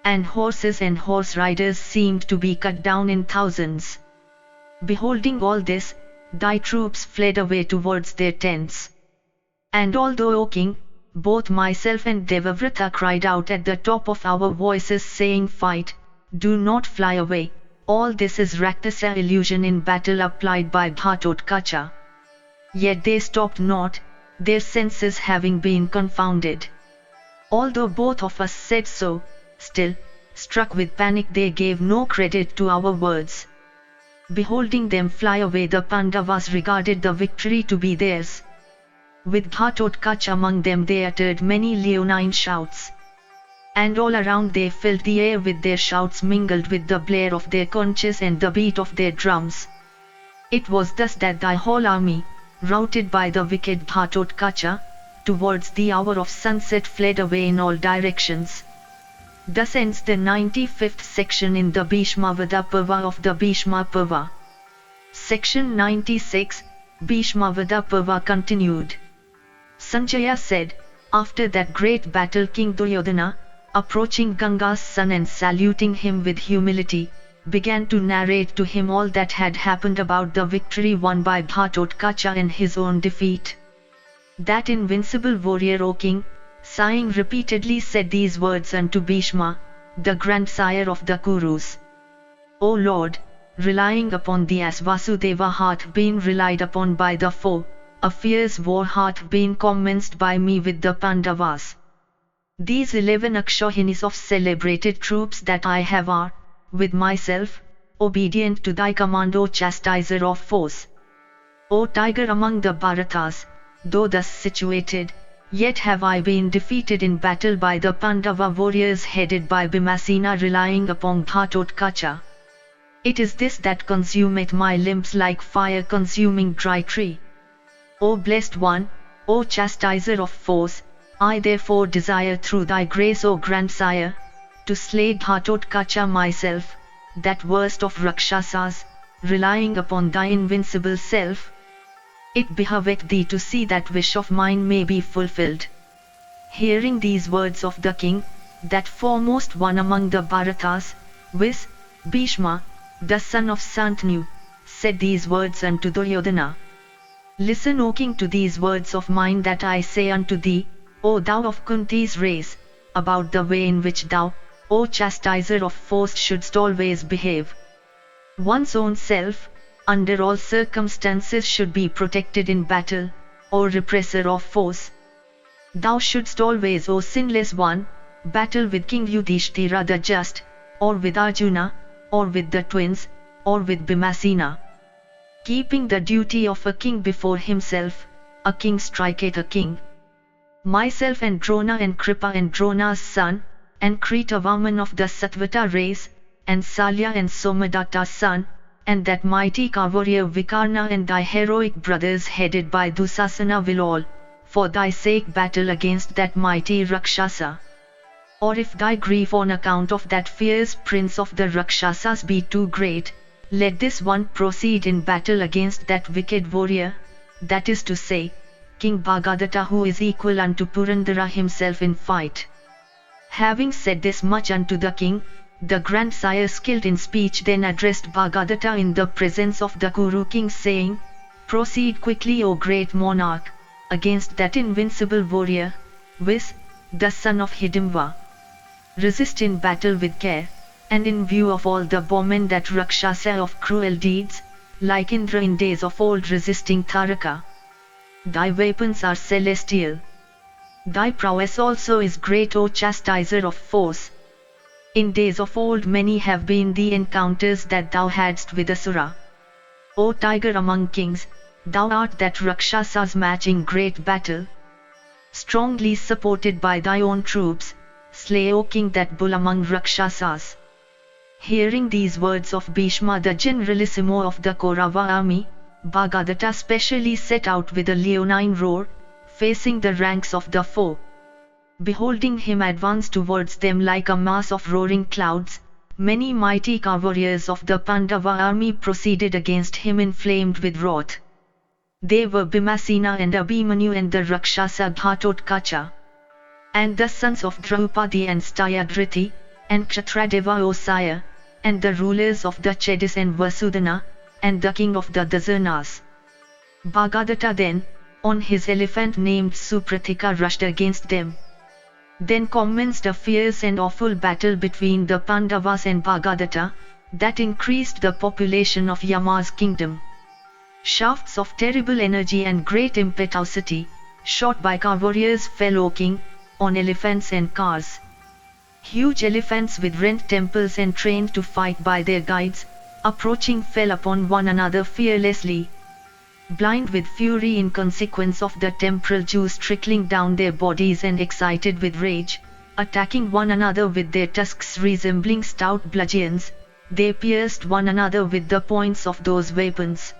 And horses and horse riders seemed to be cut down in thousands. Beholding all this, thy troops fled away towards their tents. And although, O king, both myself and Devavrata cried out at the top of our voices saying, "Fight, do not fly away," all this is Rakshasa illusion in battle applied by Ghatotkacha. Yet they stopped not, their senses having been confounded. Although both of us said so, still, struck with panic, they gave no credit to our words. Beholding them fly away, the Pandavas regarded the victory to be theirs. With Ghatotkacha among them, they uttered many leonine shouts. And all around they filled the air with their shouts, mingled with the blare of their conches and the beat of their drums. It was thus that thy whole army, routed by the wicked Ghatotkacha, towards the hour of sunset fled away in all directions. Thus ends the 95th section in the Bhishma Parva of the Bhishma Parva. Section 96, Bhishma Parva continued. Sanjaya said, after that great battle King Duryodhana, approaching Ganga's son and saluting him with humility, began to narrate to him all that had happened about the victory won by Ghatotkacha and his own defeat. That invincible warrior, O king, sighing repeatedly said these words unto Bhishma, the grandsire of the Kurus. O Lord, relying upon thee as Vasudeva hath been relied upon by the foe, a fierce war hath been commenced by me with the Pandavas. These 11 Akshohinis of celebrated troops that I have are, with myself, obedient to thy command, O chastiser of foes. O tiger among the Bharatas, though thus situated, yet have I been defeated in battle by the Pandava warriors headed by Bhimasena relying upon Ghatotkacha. It is this that consumeth my limbs like fire consuming dry tree. O blessed one, O chastiser of foes, I therefore desire through thy grace, O grandsire, to slay Ghatotkacha myself, that worst of Rakshasas, relying upon thy invincible self. It behoveth thee to see that wish of mine may be fulfilled. Hearing these words of the king, that foremost one among the Bharatas, viz. Bhishma, the son of Santanu, said these words unto Duryodhana. Listen, O king, to these words of mine that I say unto thee, O thou of Kunti's race, about the way in which thou, O chastiser of foes, shouldst always behave. One's own self, under all circumstances, should be protected in battle, O repressor of foes. Thou shouldst always, O sinless one, battle with King Yudhishthira the just, or with Arjuna, or with the twins, or with Bhimasena. Keeping the duty of a king before himself, a king striketh a king. Myself and Drona and Kripa and Drona's son, and Kritavarman of the Satvata race, and Salya and Somadatta's son, and that mighty warrior Vikarna and thy heroic brothers headed by Dusasana will all, for thy sake, battle against that mighty Rakshasa. Or if thy grief on account of that fierce prince of the Rakshasas be too great, let this one proceed in battle against that wicked warrior, that is to say, King Bhagadatta, who is equal unto Purandara himself in fight. Having said this much unto the king, the grandsire skilled in speech then addressed Bhagadatta in the presence of the Kuru king, saying, Proceed quickly, O great monarch, against that invincible warrior, viz. The son of Hidimva. Resist in battle with care, and in view of all the bowmen that Rakshasa of cruel deeds, like Indra in days of old resisting Taraka. Thy weapons are celestial. Thy prowess also is great, O chastiser of foes. In days of old many have been the encounters that thou hadst with Asura. O tiger among kings, thou art that Rakshasa's match in great battle. Strongly supported by thy own troops, slay, O king, that bull among Rakshasas. Hearing these words of Bhishma, the generalissimo of the Kaurava army, Bhagadatta specially set out with a leonine roar, facing the ranks of the foe. Beholding him advance towards them like a mass of roaring clouds, many mighty warriors of the Pandava army proceeded against him inflamed with wrath. They were Bhimasena and Abhimanyu and the Rakshasa Ghatotkacha, and the sons of Draupadi and Stayadriti, and Kshatradeva, O sire, and the rulers of the Chedis and Vasudhana, and the king of the Dasanas. Bhagadatta then, on his elephant named Supratika, rushed against them. Then commenced a fierce and awful battle between the Pandavas and Bhagadatta, that increased the population of Yama's kingdom. Shafts of terrible energy and great impetuosity, shot by warriors, fell, O king, on elephants and cars. Huge elephants with rent temples and trained to fight by their guides, approaching fell upon one another fearlessly. Blind with fury in consequence of the temporal juice trickling down their bodies and excited with rage, attacking one another with their tusks resembling stout bludgeons, they pierced one another with the points of those weapons.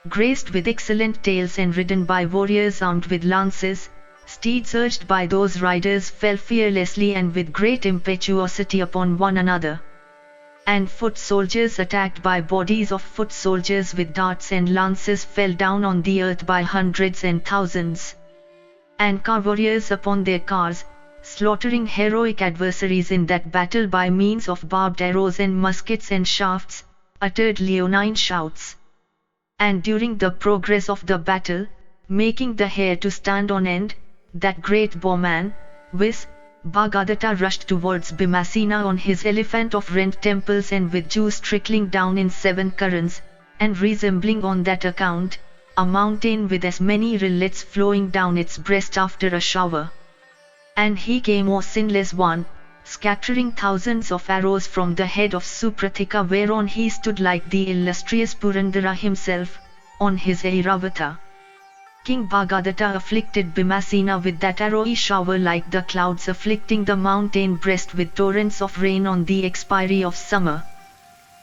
graced with excellent tails and ridden by warriors armed with lances, steeds urged by those riders fell fearlessly and with great impetuosity upon one another. And foot soldiers attacked by bodies of foot soldiers with darts and lances fell down on the earth by hundreds and thousands. And car warriors upon their cars, slaughtering heroic adversaries in that battle by means of barbed arrows and muskets and shafts, uttered leonine shouts. And during the progress of the battle, making the hair to stand on end, that great bowman, viz. Bhagadatta rushed towards Bhimasena on his elephant of rent temples and with juice trickling down in 7 currents, and resembling on that account, a mountain with as many rillets flowing down its breast after a shower. And he came, O sinless one, scattering thousands of arrows from the head of Supratika, whereon he stood like the illustrious Purandara himself, on his Airavata. King Bhagadatta afflicted Bhimasena with that arrowy shower like the clouds afflicting the mountain breast with torrents of rain on the expiry of summer.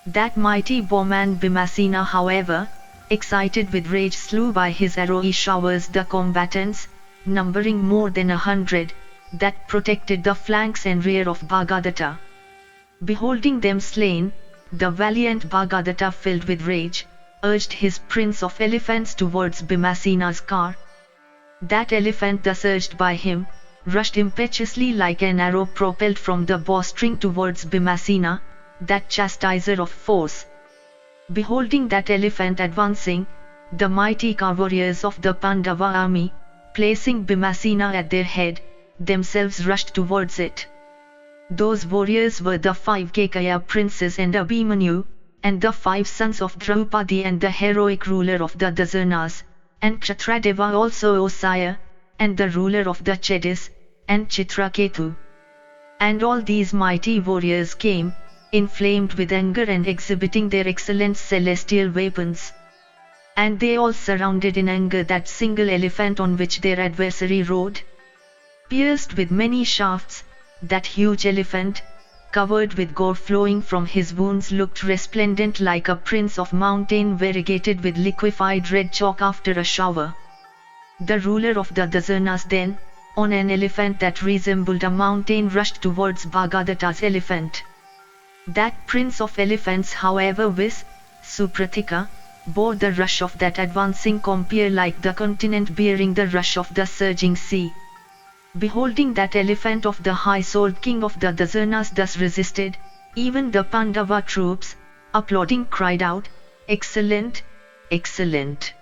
That mighty bowman Bhimasena, however, excited with rage, slew by his arrowy showers the combatants, numbering more than 100, that protected the flanks and rear of Bhagadatta. Beholding them slain, the valiant Bhagadatta, filled with rage, urged his prince of elephants towards Bhimasena's car. That elephant, thus urged by him, rushed impetuously like an arrow propelled from the bowstring towards Bhimasena, that chastiser of foes. Beholding that elephant advancing, the mighty car warriors of the Pandava army, placing Bhimasena at their head, themselves rushed towards it. Those warriors were the 5 Kekaya princes and Abhimanyu, and the 5 sons of Draupadi and the heroic ruler of the Dasanas, and Kshatradeva also, O sire, and the ruler of the Chedis, and Chitraketu. And all these mighty warriors came, inflamed with anger and exhibiting their excellent celestial weapons. And they all surrounded in anger that single elephant on which their adversary rode. Pierced with many shafts, that huge elephant, covered with gore flowing from his wounds, looked resplendent like a prince of mountain variegated with liquefied red chalk after a shower. The ruler of the Dasanas then, on an elephant that resembled a mountain, rushed towards Bhagadatta's elephant. That prince of elephants, however, viz. Supratika, bore the rush of that advancing compeer like the continent bearing the rush of the surging sea. Beholding that elephant of the high-souled king of the Dasanas thus resisted, even the Pandava troops, applauding, cried out, "Excellent! Excellent!"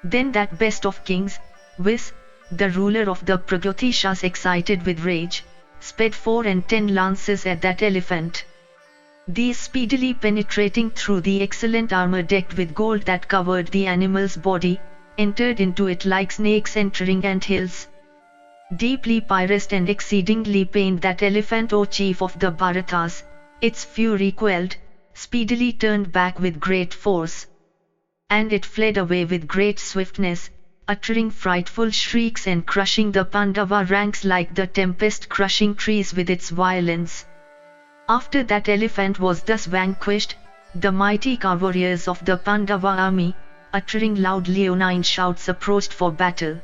Then that best of kings, viz. The ruler of the Pragyotishas, excited with rage, sped 4 and 10 lances at that elephant. These speedily penetrating through the excellent armor decked with gold that covered the animal's body, entered into it like snakes entering anthills. Deeply pirated and exceedingly pained, that elephant, O chief of the Bharatas, its fury quelled, speedily turned back with great force. And it fled away with great swiftness, uttering frightful shrieks and crushing the Pandava ranks like the tempest crushing trees with its violence. After that elephant was thus vanquished, the mighty car warriors of the Pandava army, uttering loud leonine shouts, approached for battle.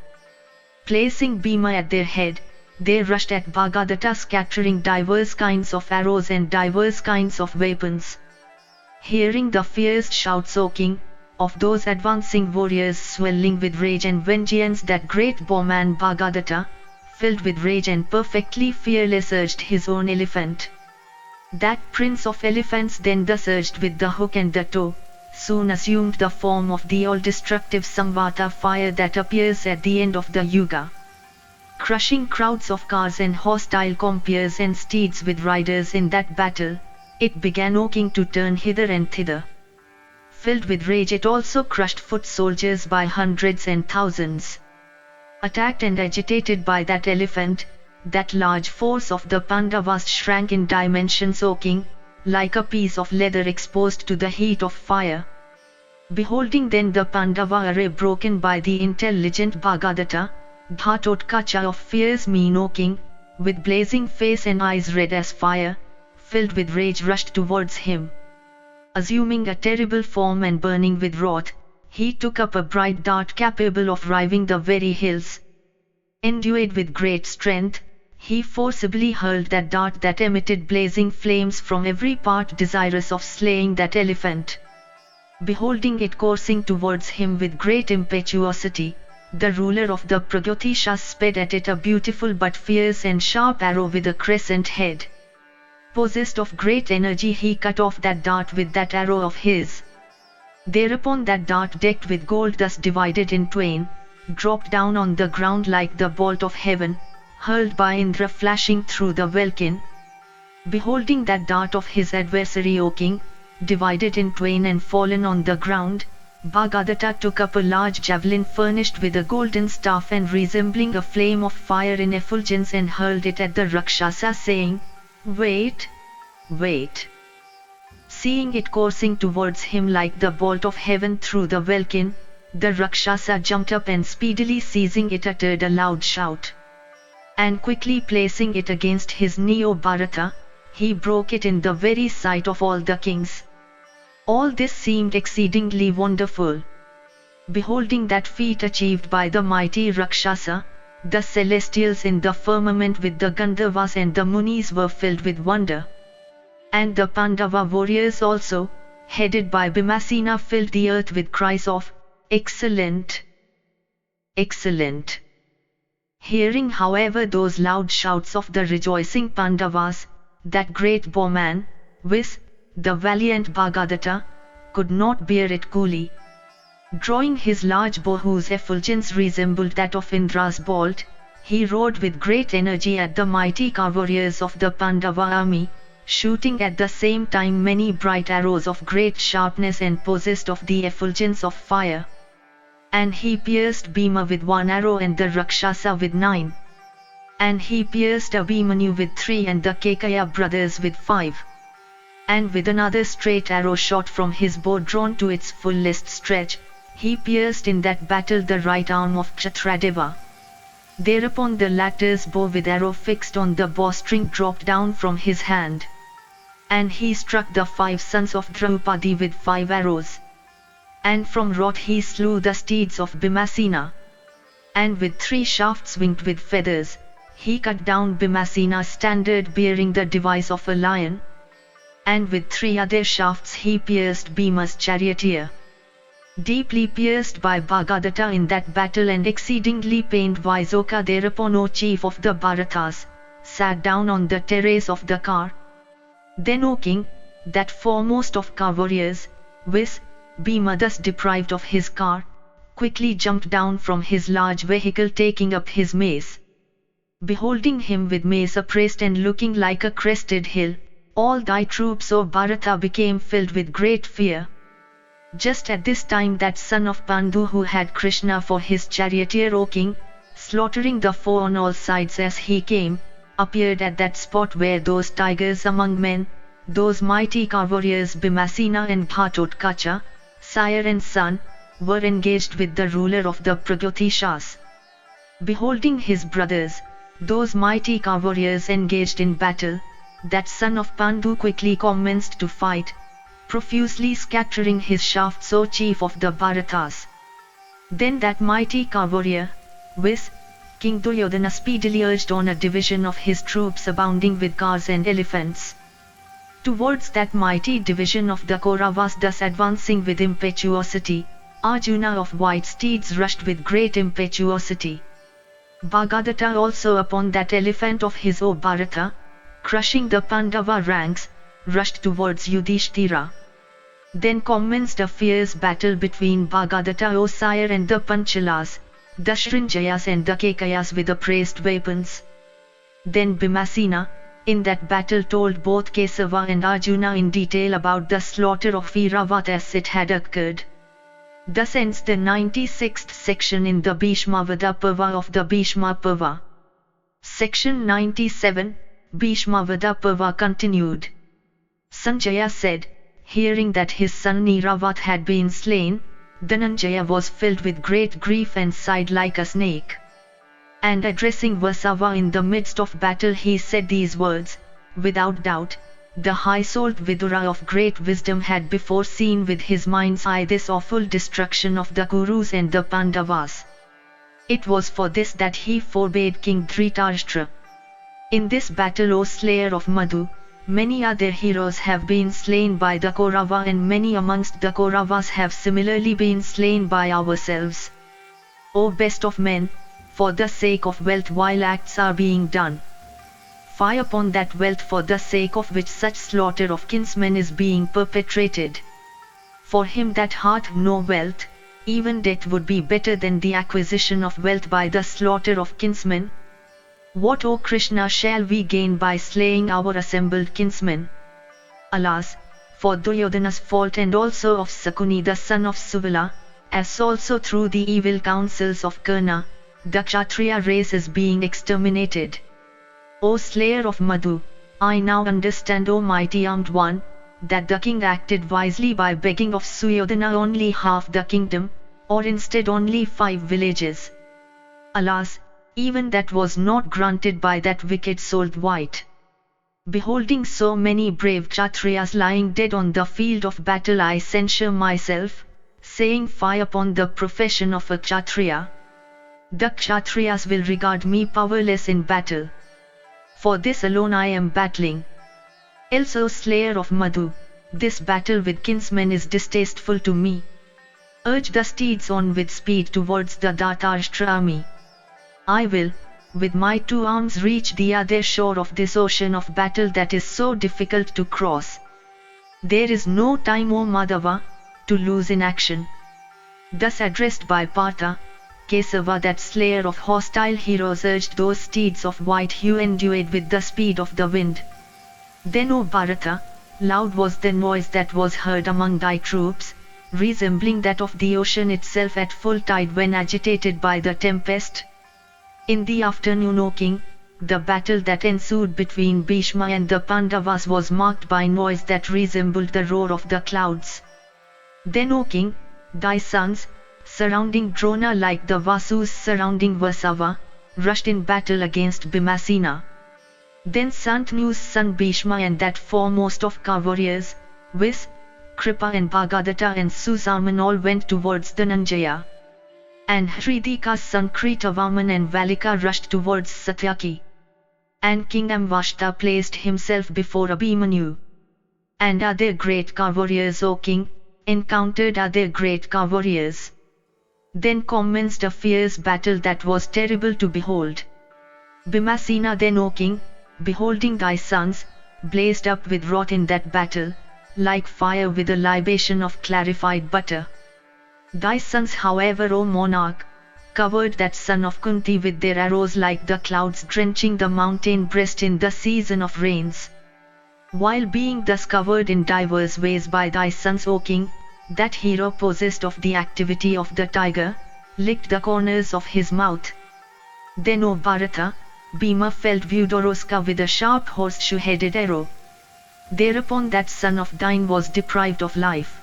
Placing Bhima at their head, they rushed at Bhagadatta, scattering divers kinds of arrows and divers kinds of weapons. Hearing the fierce shouts, O king, of those advancing warriors, swelling with rage and vengeance, that great bowman Bhagadatta, filled with rage and perfectly fearless, urged his own elephant. That prince of elephants then thus urged with the hook and the toe, soon assumed the form of the all-destructive Samvata fire that appears at the end of the Yuga. Crushing crowds of cars and hostile compeers and steeds with riders in that battle, it began, O king, to turn hither and thither. Filled with rage, it also crushed foot soldiers by hundreds and thousands. Attacked and agitated by that elephant, that large force of the Pandavas shrank in dimensions, O king, like a piece of leather exposed to the heat of fire. Beholding then the Pandava array broken by the intelligent Bhagadatta, Ghatotkacha of fierce mien, O king, with blazing face and eyes red as fire, filled with rage rushed towards him. Assuming a terrible form and burning with wrath, he took up a bright dart capable of riving the very hills. Endued with great strength, he forcibly hurled that dart that emitted blazing flames from every part, desirous of slaying that elephant. Beholding it coursing towards him with great impetuosity, the ruler of the Pragyotishas sped at it a beautiful but fierce and sharp arrow with a crescent head. Possessed of great energy, he cut off that dart with that arrow of his. Thereupon that dart, decked with gold, thus divided in twain, dropped down on the ground like the bolt of heaven, hurled by Indra, flashing through the welkin. Beholding that dart of his adversary, O king, divided in twain and fallen on the ground, Bhagadatta took up a large javelin furnished with a golden staff and resembling a flame of fire in effulgence, and hurled it at the Rakshasa, saying, "Wait, wait." Seeing it coursing towards him like the bolt of heaven through the welkin, the Rakshasa jumped up and speedily seizing it uttered a loud shout. And quickly placing it against his knee, O Bharata, he broke it in the very sight of all the kings. All this seemed exceedingly wonderful. Beholding that feat achieved by the mighty Rakshasa, the celestials in the firmament with the Gandharvas and the Munis were filled with wonder. And the Pandava warriors also, headed by Bhimasena, filled the earth with cries of, "Excellent! Excellent!" Hearing, however, those loud shouts of the rejoicing Pandavas, that great bowman, viz., the valiant Bhagadatta, could not bear it coolly. Drawing his large bow, whose effulgence resembled that of Indra's bolt, he rode with great energy at the mighty warriors of the Pandava army, shooting at the same time many bright arrows of great sharpness and possessed of the effulgence of fire. And he pierced Bhima with 1 arrow and the Rakshasa with 9. And he pierced Abhimanyu with 3 and the Kekaya brothers with 5. And with another straight arrow shot from his bow drawn to its fullest stretch, he pierced in that battle the right arm of Kshatradeva. Thereupon the latter's bow with arrow fixed on the bowstring dropped down from his hand. And he struck the 5 sons of Draupadi with 5 arrows. And from wrath he slew the steeds of Bhimasena. And with 3 shafts winged with feathers, he cut down Bhimasena's standard bearing the device of a lion. And with 3 other shafts he pierced Bhima's charioteer. Deeply pierced by Bhagadatta in that battle and exceedingly pained, Vaizoka thereupon, O chief of the Bharatas, sat down on the terrace of the car. Then, O king, that foremost of car warriors, viz., Bhima, thus deprived of his car, quickly jumped down from his large vehicle, taking up his mace. Beholding him with mace upraised and looking like a crested hill, all thy troops, O Bharata, became filled with great fear. Just at this time that son of Pandu, who had Krishna for his charioteer, O king, slaughtering the foe on all sides as he came, appeared at that spot where those tigers among men, those mighty warriors Bhimasena and Ghatotkacha, sire and son, were engaged with the ruler of the Pragyotishas. Beholding his brothers, those mighty warriors engaged in battle, that son of Pandu quickly commenced to fight, profusely scattering his shafts, O chief of the Bharatas. Then that mighty warrior, viz., King Duryodhana, speedily urged on a division of his troops abounding with cars and elephants. Towards that mighty division of the Kauravas, thus advancing with impetuosity, Arjuna of white steeds rushed with great impetuosity. Bhagadatta also upon that elephant of his, O Bharata, crushing the Pandava ranks, rushed towards Yudhishthira. Then commenced a fierce battle between Bhagadatta, O sire, and the Panchalas, the Srinjayas and the Kekayas with upraised weapons. Then Bhimasena, in that battle, told both Kesava and Arjuna in detail about the slaughter of Iravath as it had occurred. Thus ends the 96th section in the Bhishma Parva of the Bhishma Parva. Section 97, Bhishma Parva continued. Sanjaya said, hearing that his son Iravath had been slain, Dhananjaya was filled with great grief and sighed like a snake. And addressing Vasava in the midst of battle, he said these words, "Without doubt, the high-souled Vidura of great wisdom had before seen with his mind's eye this awful destruction of the Kurus and the Pandavas. It was for this that he forbade King Dhritarashtra. In this battle, O slayer of Madhu, many other heroes have been slain by the Kaurava, and many amongst the Kauravas have similarly been slain by ourselves. O best of men, for the sake of wealth vile acts are being done. Fie upon that wealth for the sake of which such slaughter of kinsmen is being perpetrated. For him that hath no wealth, even death would be better than the acquisition of wealth by the slaughter of kinsmen. What, O Krishna, shall we gain by slaying our assembled kinsmen? Alas, for Duryodhana's fault and also of Sakuni the son of Suvila, as also through the evil counsels of Karna, the Kshatriya race is being exterminated. O slayer of Madhu, I now understand, O mighty armed one, that the king acted wisely by begging of Suyodhana only half the kingdom, or instead only 5 villages. Alas, even that was not granted by that wicked-souled wight. Beholding so many brave Kshatriyas lying dead on the field of battle, I censure myself, saying fie upon the profession of a Kshatriya. The Kshatriyas will regard me powerless in battle. For this alone I am battling. Else, O slayer of Madhu, this battle with kinsmen is distasteful to me. Urge the steeds on with speed towards the Dhritarashtra army. I will, with my 2 arms, reach the other shore of this ocean of battle that is so difficult to cross. There is no time, O Madhava, to lose in action. Thus addressed by Partha, Kesava, that slayer of hostile heroes, urged those steeds of white hue endued with the speed of the wind. Then, O Bharata, loud was the noise that was heard among thy troops, resembling that of the ocean itself at full tide when agitated by the tempest. In the afternoon, O king, the battle that ensued between Bhishma and the Pandavas was marked by noise that resembled the roar of the clouds. Then, O king, thy sons, surrounding Drona like the Vasus surrounding Vasava, rushed in battle against Bhimasena. Then Santanu's son Bhishma and that foremost of warriors, Vis, Kripa and Bhagadatta and Susaman all went towards Dhananjaya. And Hridika's son Kritavarman and Valika rushed towards Satyaki. And King Amvashta placed himself before Abhimanyu. And other great warriors, O king, encountered other great warriors. Then commenced a fierce battle that was terrible to behold. Bhimasena then, O king, beholding thy sons, blazed up with wrath in that battle, like fire with a libation of clarified butter. Thy sons, however, O monarch, covered that son of Kunti with their arrows like the clouds drenching the mountain breast in the season of rains. While being thus covered in divers ways by thy sons, O king, that hero, possessed of the activity of the tiger, licked the corners of his mouth. Then, O Bharata, Bhima felled Vyudoroska with a sharp horseshoe-headed arrow. Thereupon that son of thine was deprived of life.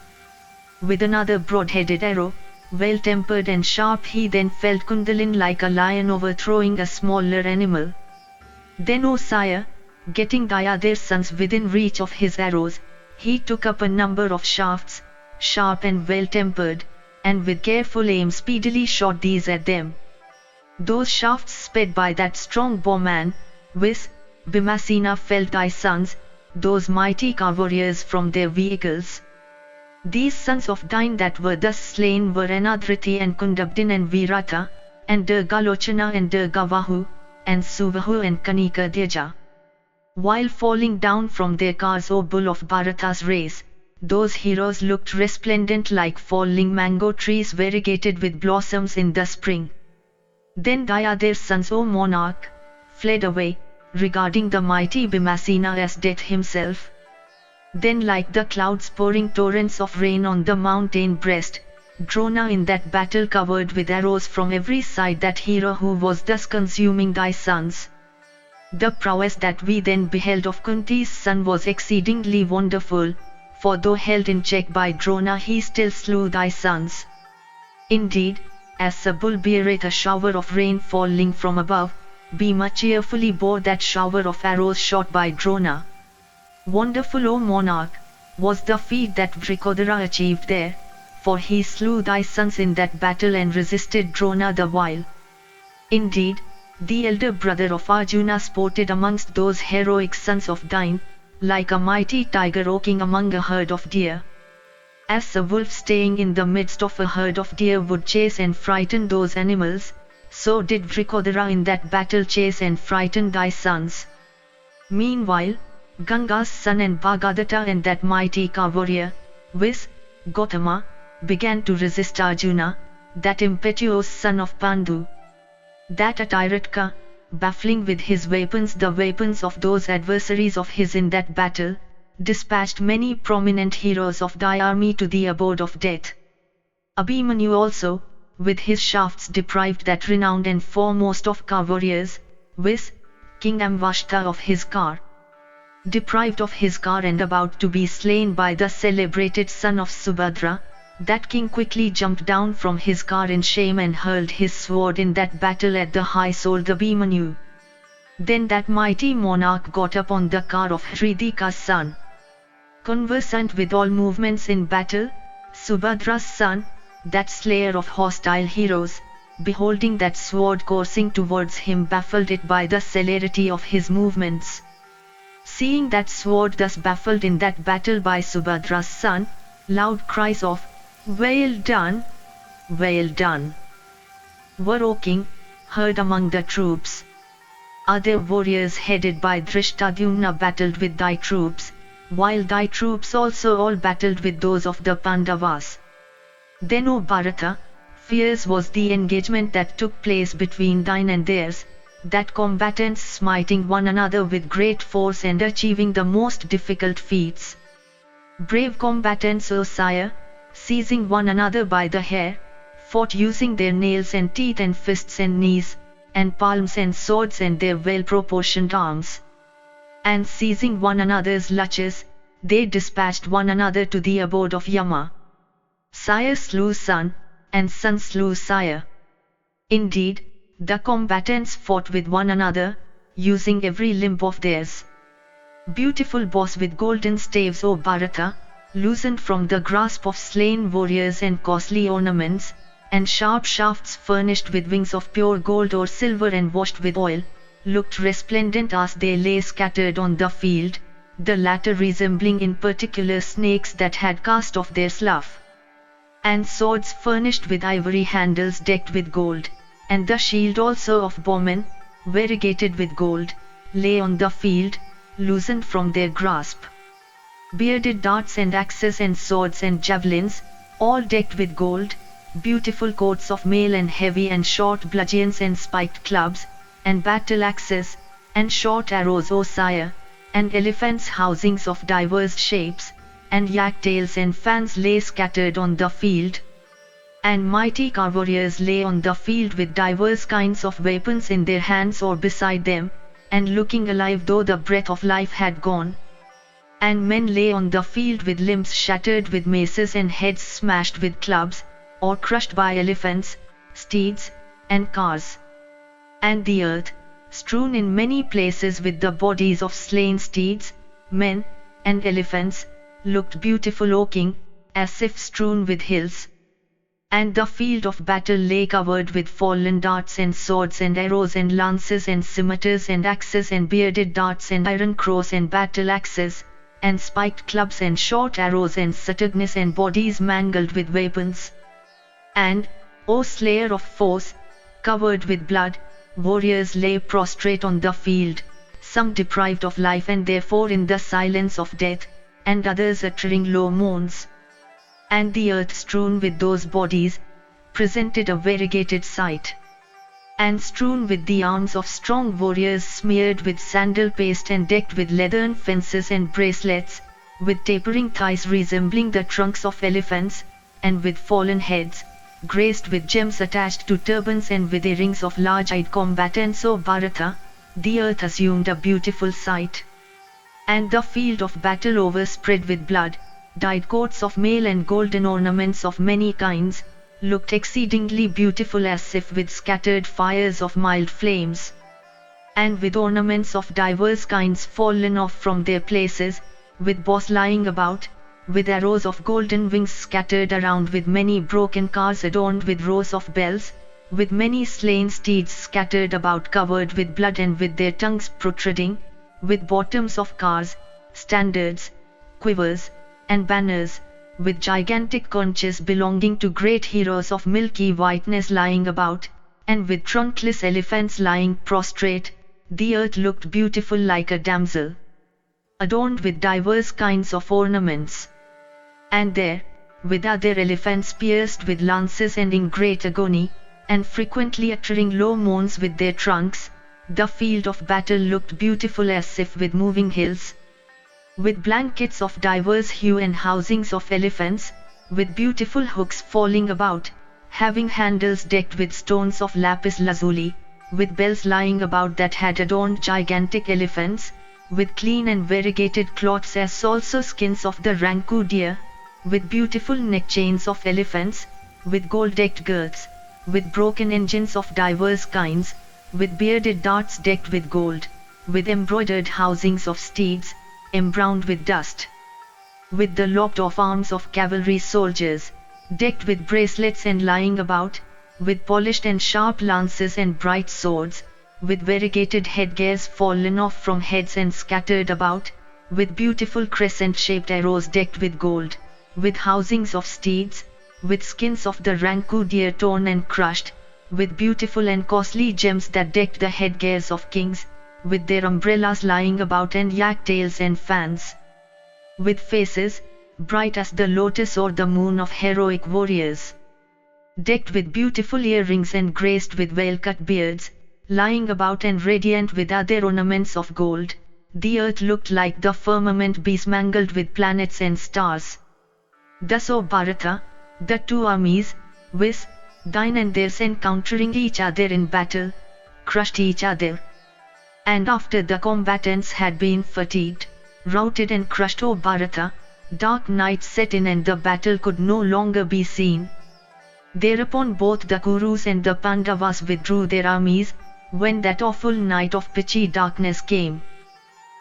With another broad-headed arrow, well-tempered and sharp, he then felled Kundalin like a lion overthrowing a smaller animal. Then, O sire, getting thy other sons within reach of his arrows, he took up a number of shafts, sharp and well-tempered, and with careful aim speedily shot these at them. Those shafts sped by that strong bowman, Vis, Bhimasena felled thy sons, those mighty warriors, from their vehicles. These sons of thine that were thus slain were Anadriti and Kundabdin and Virata, and Durgalochana and Durgavahu, and Suvahu and Kanika Dheja. While falling down from their cars, O bull of Bharata's race, those heroes looked resplendent like falling mango trees variegated with blossoms in the spring. Then thy other sons, O monarch, fled away, regarding the mighty Bhimasena as death himself. Then, like the clouds pouring torrents of rain on the mountain breast, Drona in that battle covered with arrows from every side that hero who was thus consuming thy sons. The prowess that we then beheld of Kunti's son was exceedingly wonderful, for though held in check by Drona he still slew thy sons. Indeed, as a bull beareth a shower of rain falling from above, Bhima cheerfully bore that shower of arrows shot by Drona. Wonderful, O monarch, was the feat that Vrikodara achieved there, for he slew thy sons in that battle and resisted Drona the while. Indeed, the elder brother of Arjuna sported amongst those heroic sons of thine, like a mighty tiger walking among a herd of deer. As a wolf staying in the midst of a herd of deer would chase and frighten those animals, so did Vrikodara in that battle chase and frighten thy sons. Meanwhile, Ganga's son and Bhagadatta and that mighty warrior, viz. Gautama, began to resist Arjuna, that impetuous son of Pandu. That Atiratka, baffling with his weapons the weapons of those adversaries of his in that battle, dispatched many prominent heroes of thy army to the abode of death. Abhimanyu also, with his shafts deprived that renowned and foremost of warriors, viz. King Amvashta of his car. Deprived of his car and about to be slain by the celebrated son of Subhadra, that king quickly jumped down from his car in shame and hurled his sword in that battle at the high-souled Abhimanyu. Then that mighty monarch got up on the car of Hridika's son. Conversant with all movements in battle, Subhadra's son, that slayer of hostile heroes, beholding that sword coursing towards him baffled it by the celerity of his movements. Seeing that sword thus baffled in that battle by Subhadra's son, loud cries of, "Well done! Well done!" were, O king, heard among the troops. Other warriors headed by Dhrishtadyumna battled with thy troops, while thy troops also all battled with those of the Pandavas. Then, O Bharata, fierce was the engagement that took place between thine and theirs, that combatants smiting one another with great force and achieving the most difficult feats. Brave combatants, O sire, seizing one another by the hair, fought using their nails and teeth and fists and knees, and palms and swords and their well-proportioned arms. And seizing one another's clutches, they dispatched one another to the abode of Yama. Sire slew son, and son slew sire. Indeed, the combatants fought with one another, using every limb of theirs. Beautiful bows with golden staves, O Bharata, loosened from the grasp of slain warriors and costly ornaments, and sharp shafts furnished with wings of pure gold or silver and washed with oil, looked resplendent as they lay scattered on the field, the latter resembling in particular snakes that had cast off their slough. And swords furnished with ivory handles decked with gold, and the shield also of bowmen, variegated with gold, lay on the field, loosened from their grasp. Bearded darts and axes and swords and javelins, all decked with gold, beautiful coats of mail and heavy and short bludgeons and spiked clubs, and battle axes, and short arrows, O sire, and elephants' housings of divers shapes, and yak tails and fans lay scattered on the field. And mighty warriors lay on the field with divers kinds of weapons in their hands or beside them, and looking alive though the breath of life had gone. And men lay on the field with limbs shattered with maces and heads smashed with clubs, or crushed by elephants, steeds, and cars. And the earth, strewn in many places with the bodies of slain steeds, men, and elephants, looked beautiful, O king, as if strewn with hills. And the field of battle lay covered with fallen darts and swords and arrows and lances and scimitars and axes and bearded darts and iron crows and battle axes, and spiked clubs and short arrows and satagnis and bodies mangled with weapons. And, O slayer of foes, covered with blood, warriors lay prostrate on the field, some deprived of life and therefore in the silence of death, and others uttering low moans. And the earth strewn with those bodies, presented a variegated sight. And strewn with the arms of strong warriors smeared with sandal paste and decked with leathern fences and bracelets, with tapering thighs resembling the trunks of elephants, and with fallen heads, graced with gems attached to turbans and with earrings of large-eyed combatants, O Bharata, the earth assumed a beautiful sight. And the field of battle overspread with blood, dyed coats of mail and golden ornaments of many kinds, looked exceedingly beautiful as if with scattered fires of mild flames. And with ornaments of divers kinds fallen off from their places, with bows lying about, with arrows of golden wings scattered around, with many broken cars adorned with rows of bells, with many slain steeds scattered about covered with blood and with their tongues protruding, with bottoms of cars, standards, quivers, and banners, with gigantic conches belonging to great heroes of milky whiteness lying about, and with trunkless elephants lying prostrate. The earth looked beautiful like a damsel, adorned with divers kinds of ornaments. And there, with other elephants pierced with lances and in great agony, and frequently uttering low moans with their trunks, the field of battle looked beautiful as if with moving hills, with blankets of divers hue and housings of elephants, with beautiful hooks falling about, having handles decked with stones of lapis lazuli, with bells lying about that had adorned gigantic elephants, with clean and variegated cloths as also skins of the ranku deer, with beautiful neck chains of elephants, with gold-decked girths, with broken engines of divers kinds, with bearded darts decked with gold, with embroidered housings of steeds, embrowned with dust, with the lopped-off arms of cavalry soldiers, decked with bracelets and lying about, with polished and sharp lances and bright swords, with variegated headgears fallen off from heads and scattered about, with beautiful crescent-shaped arrows decked with gold, with housings of steeds, with skins of the ranku deer torn and crushed, with beautiful and costly gems that decked the headgears of kings, with their umbrellas lying about and yak tails and fans, with faces, bright as the lotus or the moon of heroic warriors, decked with beautiful earrings and graced with well-cut beards, lying about and radiant with other ornaments of gold. The earth looked like the firmament besmangled with planets and stars. Thus, O Bharata, the two armies, viz., thine and theirs, encountering each other in battle, crushed each other. And after the combatants had been fatigued, routed and crushed, O Bharata, dark night set in and the battle could no longer be seen. Thereupon both the Kurus and the Pandavas withdrew their armies, when that awful night of pitchy darkness came.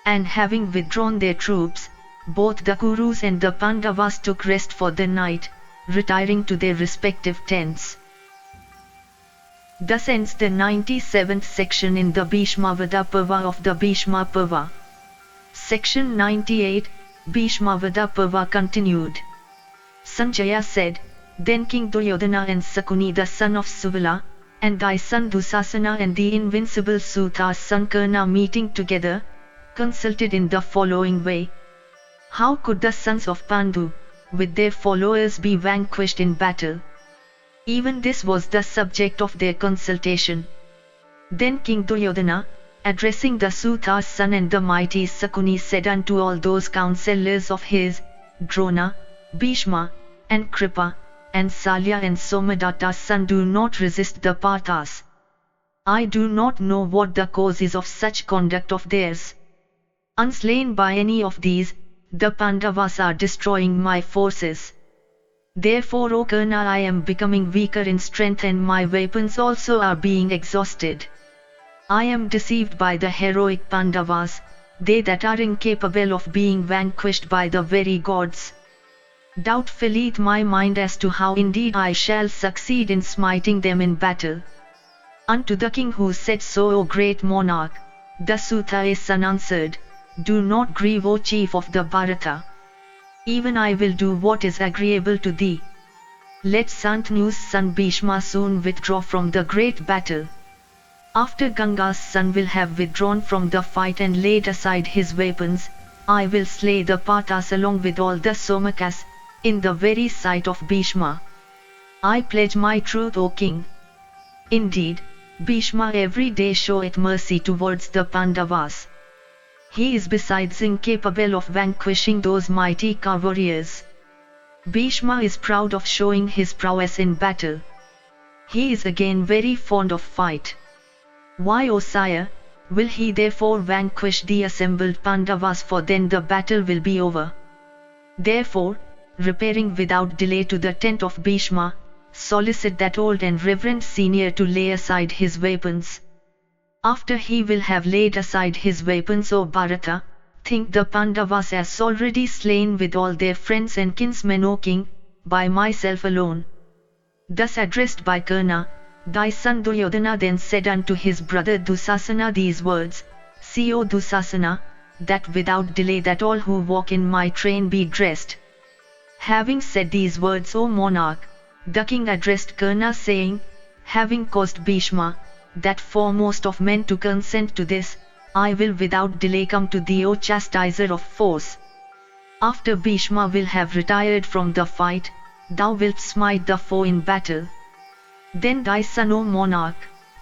And having withdrawn their troops, both the Kurus and the Pandavas took rest for the night, retiring to their respective tents. Thus ends the 97th section in the Bhishma Parva of the Bhishma Parva. Section 98, Bhishma Parva continued. Sanjaya said, Then King Duryodhana and Sakuni the son of Suvala, and thy son Dusasana and the invincible Suta's son Karna meeting together, consulted in the following way. How could the sons of Pandu, with their followers, be vanquished in battle? Even this was the subject of their consultation. Then King Duryodhana, addressing the Suta's son and the mighty Sakuni, said unto all those counsellors of his, Drona, Bhishma, and Kripa, and Salya and Somadatta's son, do not resist the Parthas. I do not know what the cause is of such conduct of theirs. Unslain by any of these, the Pandavas are destroying my forces. Therefore, O Karna, I am becoming weaker in strength and my weapons also are being exhausted. I am deceived by the heroic Pandavas, they that are incapable of being vanquished by the very gods. Doubt filleth my mind as to how indeed I shall succeed in smiting them in battle. Unto the king who said so, O great monarch, the Suta's son answered, Do not grieve, O chief of the Bharata. Even I will do what is agreeable to thee. Let Santanu's son Bhishma soon withdraw from the great battle. After Ganga's son will have withdrawn from the fight and laid aside his weapons, I will slay the Parthas along with all the Somakas, in the very sight of Bhishma. I pledge my truth, O king. Indeed, Bhishma every day showeth mercy towards the Pandavas. He is besides incapable of vanquishing those mighty warriors. Bhishma is proud of showing his prowess in battle. He is again very fond of fight. Why, O sire, will he therefore vanquish the assembled Pandavas, for then the battle will be over? Therefore, repairing without delay to the tent of Bhishma, solicit that old and reverend senior to lay aside his weapons. After he will have laid aside his weapons, O Bharata, think the Pandavas as already slain with all their friends and kinsmen, O king, by myself alone. Thus addressed by Karna, thy son Duryodhana then said unto his brother Dusasana these words, See, O Dusasana, that without delay that all who walk in my train be dressed. Having said these words, O monarch, the king addressed Karna saying, having caused Bhishma, that foremost of men, to consent to this, I will without delay come to thee, O chastiser of foes. After Bhishma will have retired from the fight, thou wilt smite the foe in battle. Then thy son, O monarch,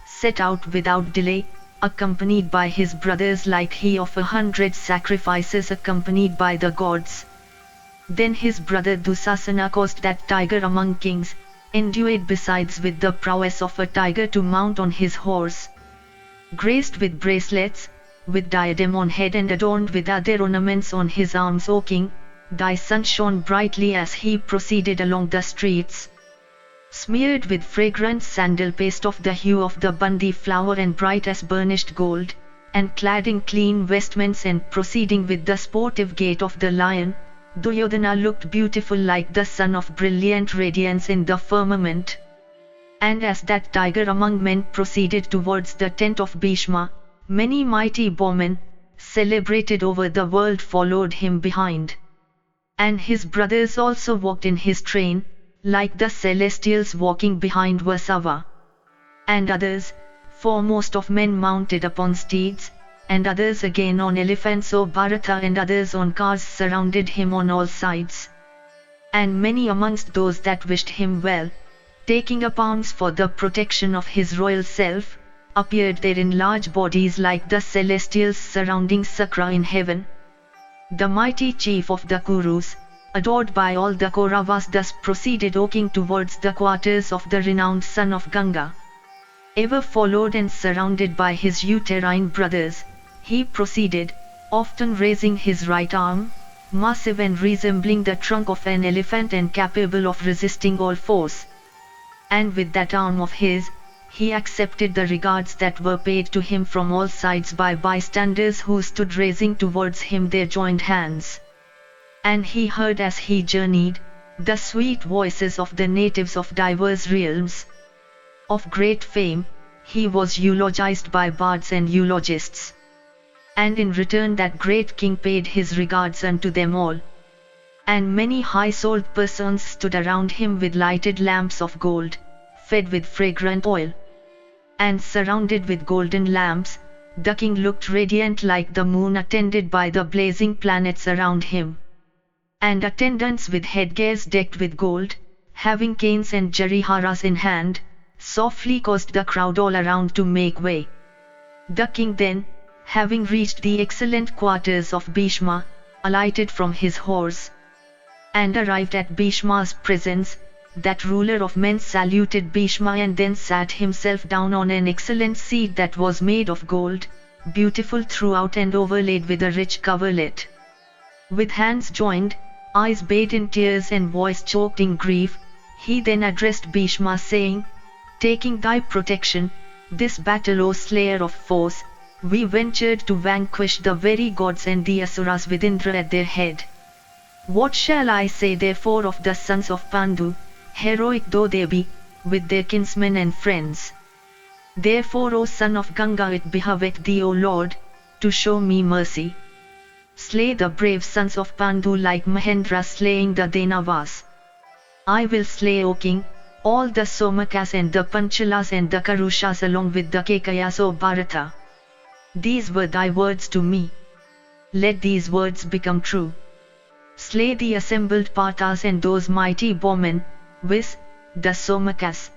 set out without delay, accompanied by his brothers, like he of 100 sacrifices accompanied by the gods. Then his brother Dusasana caused that tiger among kings, endued besides with the prowess of a tiger, to mount on his horse, graced with bracelets, with diadem on head and adorned with other ornaments on his arms. O king, thy son shone brightly as he proceeded along the streets, smeared with fragrant sandal paste of the hue of the bundi flower and bright as burnished gold, and clad in clean vestments and proceeding with the sportive gait of the lion. Duryodhana looked beautiful like the sun of brilliant radiance in the firmament. And as that tiger among men proceeded towards the tent of Bhishma, many mighty bowmen, celebrated over the world, followed him behind. And his brothers also walked in his train, like the celestials walking behind Vasava. And others, foremost of men, mounted upon steeds, and others again on elephants, O Bharata, and others on cars, surrounded him on all sides. And many amongst those that wished him well, taking up arms for the protection of his royal self, appeared there in large bodies like the celestials surrounding Sakra in heaven. The mighty chief of the Kurus, adored by all the Kauravas, thus proceeded, O king, towards the quarters of the renowned son of Ganga. Ever followed and surrounded by his uterine brothers, he proceeded, often raising his right arm, massive and resembling the trunk of an elephant and capable of resisting all force. And with that arm of his, he accepted the regards that were paid to him from all sides by bystanders who stood raising towards him their joined hands. And he heard as he journeyed, the sweet voices of the natives of diverse realms. Of great fame, he was eulogized by bards and eulogists. And in return that great king paid his regards unto them all. And many high-souled persons stood around him with lighted lamps of gold, fed with fragrant oil. And surrounded with golden lamps, the king looked radiant like the moon, attended by the blazing planets around him. And attendants with headgears decked with gold, having canes and jariharas in hand, softly caused the crowd all around to make way. The king then, having reached the excellent quarters of Bhishma, alighted from his horse, and arrived at Bhishma's presence. That ruler of men saluted Bhishma and then sat himself down on an excellent seat that was made of gold, beautiful throughout and overlaid with a rich coverlet. With hands joined, eyes bathed in tears and voice choked in grief, he then addressed Bhishma saying, Taking thy protection, this battle, O slayer of foes, we ventured to vanquish the very gods and the asuras with Indra at their head. What shall I say therefore of the sons of Pandu, heroic though they be, with their kinsmen and friends? Therefore, O son of Ganga, it behoveth thee, O Lord, to show me mercy. Slay the brave sons of Pandu like Mahendra slaying the Danavas. I will slay, O king, all the Somakas and the Panchalas and the Karushas along with the Kekayas, O Bharata. These were thy words to me. Let these words become true. Slay the assembled Patas and those mighty bowmen, viz., the Somakas.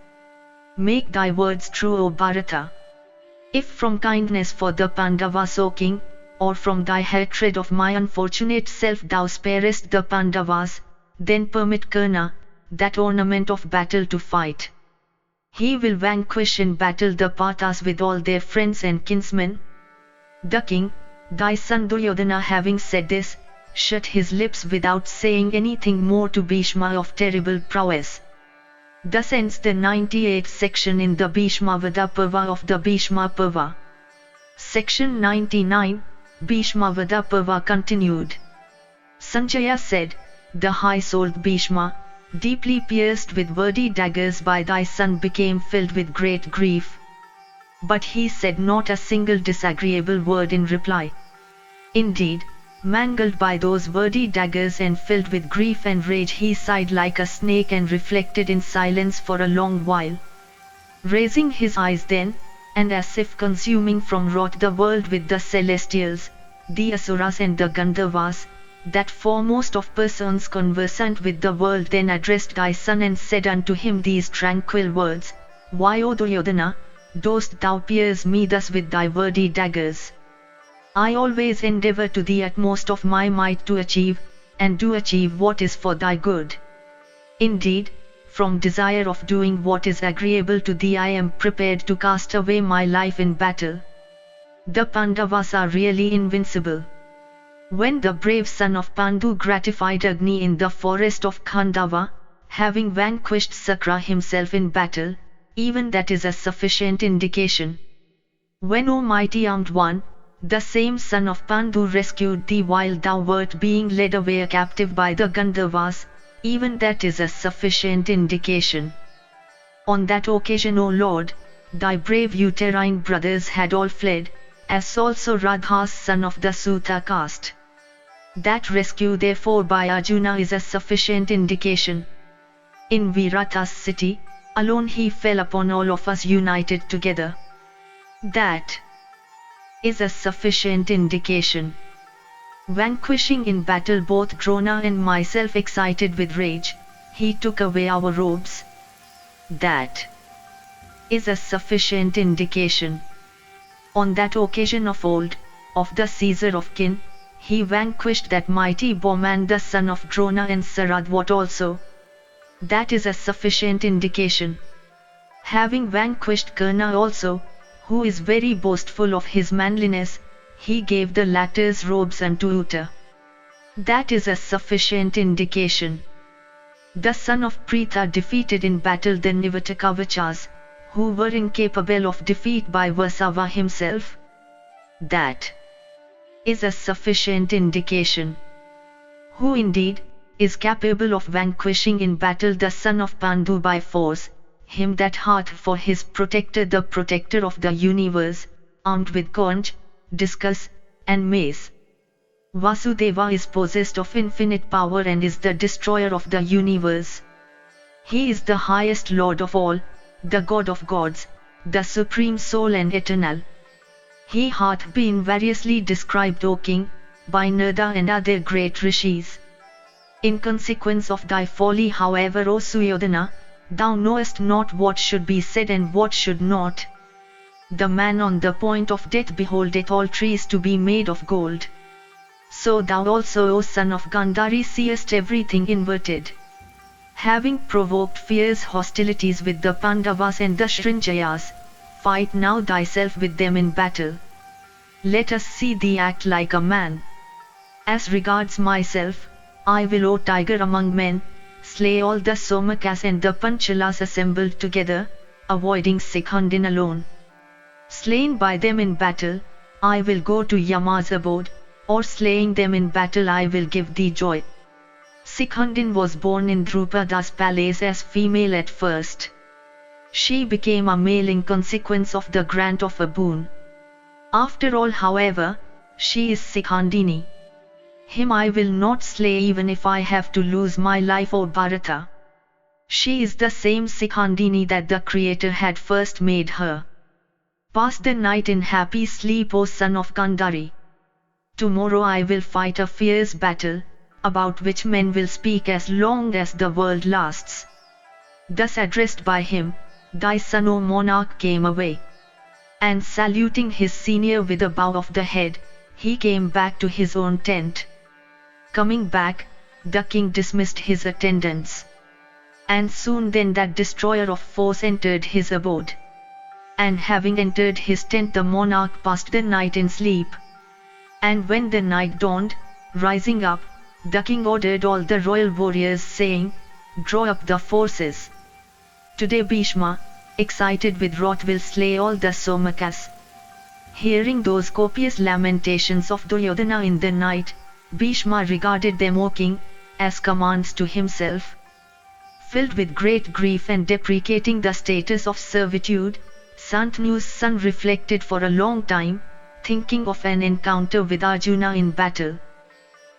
Make thy words true, O Bharata. If from kindness for the Pandavas, O king, or from thy hatred of my unfortunate self thou sparest the Pandavas, then permit Karna, that ornament of battle, to fight. He will vanquish in battle the Patas with all their friends and kinsmen. The king, thy son Duryodhana, having said this, shut his lips without saying anything more to Bhishma of terrible prowess. Thus ends the 98th section in the Bhishma Parva of the Bhishma Parva. Section 99, Bhishma Parva continued. Sanjaya said, the high-souled Bhishma, deeply pierced with wordy daggers by thy son, became filled with great grief. But he said not a single disagreeable word in reply. Indeed, mangled by those wordy daggers and filled with grief and rage, he sighed like a snake and reflected in silence for a long while. Raising his eyes then, and as if consuming from wrath the world with the celestials, the Asuras and the Gandharvas, that foremost of persons conversant with the world then addressed thy son and said unto him these tranquil words, Why, O Duryodhana, dost thou pierce me thus with thy wordy daggers? I always endeavour to the utmost of my might to achieve, and do achieve what is for thy good. Indeed, from desire of doing what is agreeable to thee I am prepared to cast away my life in battle. The Pandavas are really invincible. When the brave son of Pandu gratified Agni in the forest of Khandava, having vanquished Sakra himself in battle, even that is a sufficient indication. When, O mighty armed one, the same son of Pandu rescued thee while thou wert being led away a captive by the Gandharvas, even that is a sufficient indication. On that occasion, O Lord, thy brave uterine brothers had all fled, as also Radha's son of the Suta caste. That rescue therefore by Arjuna is a sufficient indication. In Virata's city, alone he fell upon all of us united together. That is a sufficient indication. Vanquishing in battle both Drona and myself excited with rage, he took away our robes. That is a sufficient indication. On that occasion of old, of the Caesar of Kin, he vanquished that mighty bowman the son of Drona and Saradvat also. That is a sufficient indication. Having vanquished Karna also, who is very boastful of his manliness, he gave the latter's robes unto Uta. That is a sufficient indication. The son of Pritha defeated in battle the Nivatakavachas, who were incapable of defeat by Vasava himself. That is a sufficient indication. Who indeed is capable of vanquishing in battle the son of Pandu by force, him that hath for his protector the protector of the universe, armed with conch, discus, and mace. Vasudeva is possessed of infinite power and is the destroyer of the universe. He is the highest Lord of all, the God of gods, the supreme soul and eternal. He hath been variously described, O king, by Narada and other great rishis. In consequence of thy folly, however, O Suyodhana, thou knowest not what should be said and what should not. The man on the point of death beholdeth all trees to be made of gold. So thou also, O son of Gandhari, seest everything inverted. Having provoked fierce hostilities with the Pandavas and the Srinjayas, fight now thyself with them in battle. Let us see thee act like a man. As regards myself, I will, O tiger among men, slay all the Somakas and the Panchalas assembled together, avoiding Sikhundin alone. Slain by them in battle, I will go to Yama's abode, or slaying them in battle I will give thee joy. Sikhundin was born in Drupada's palace as female at first. She became a male in consequence of the grant of a boon. After all, however, she is Sikhundini. Him I will not slay even if I have to lose my life, O Bharata. She is the same Sikhundini that the Creator had first made her. Pass the night in happy sleep, O son of Gandhari. Tomorrow I will fight a fierce battle, about which men will speak as long as the world lasts. Thus addressed by him, thy son, O monarch, came away. And saluting his senior with a bow of the head, he came back to his own tent. Coming back, the king dismissed his attendants. And soon then that destroyer of foes entered his abode. And having entered his tent, the monarch passed the night in sleep. And when the night dawned, rising up, the king ordered all the royal warriors, saying, Draw up the forces. Today Bhishma, excited with wrath, will slay all the Somakas. Hearing those copious lamentations of Duryodhana in the night, Bhishma regarded them, O king, as commands to himself. Filled with great grief and deprecating the status of servitude, Santanu's son reflected for a long time, thinking of an encounter with Arjuna in battle.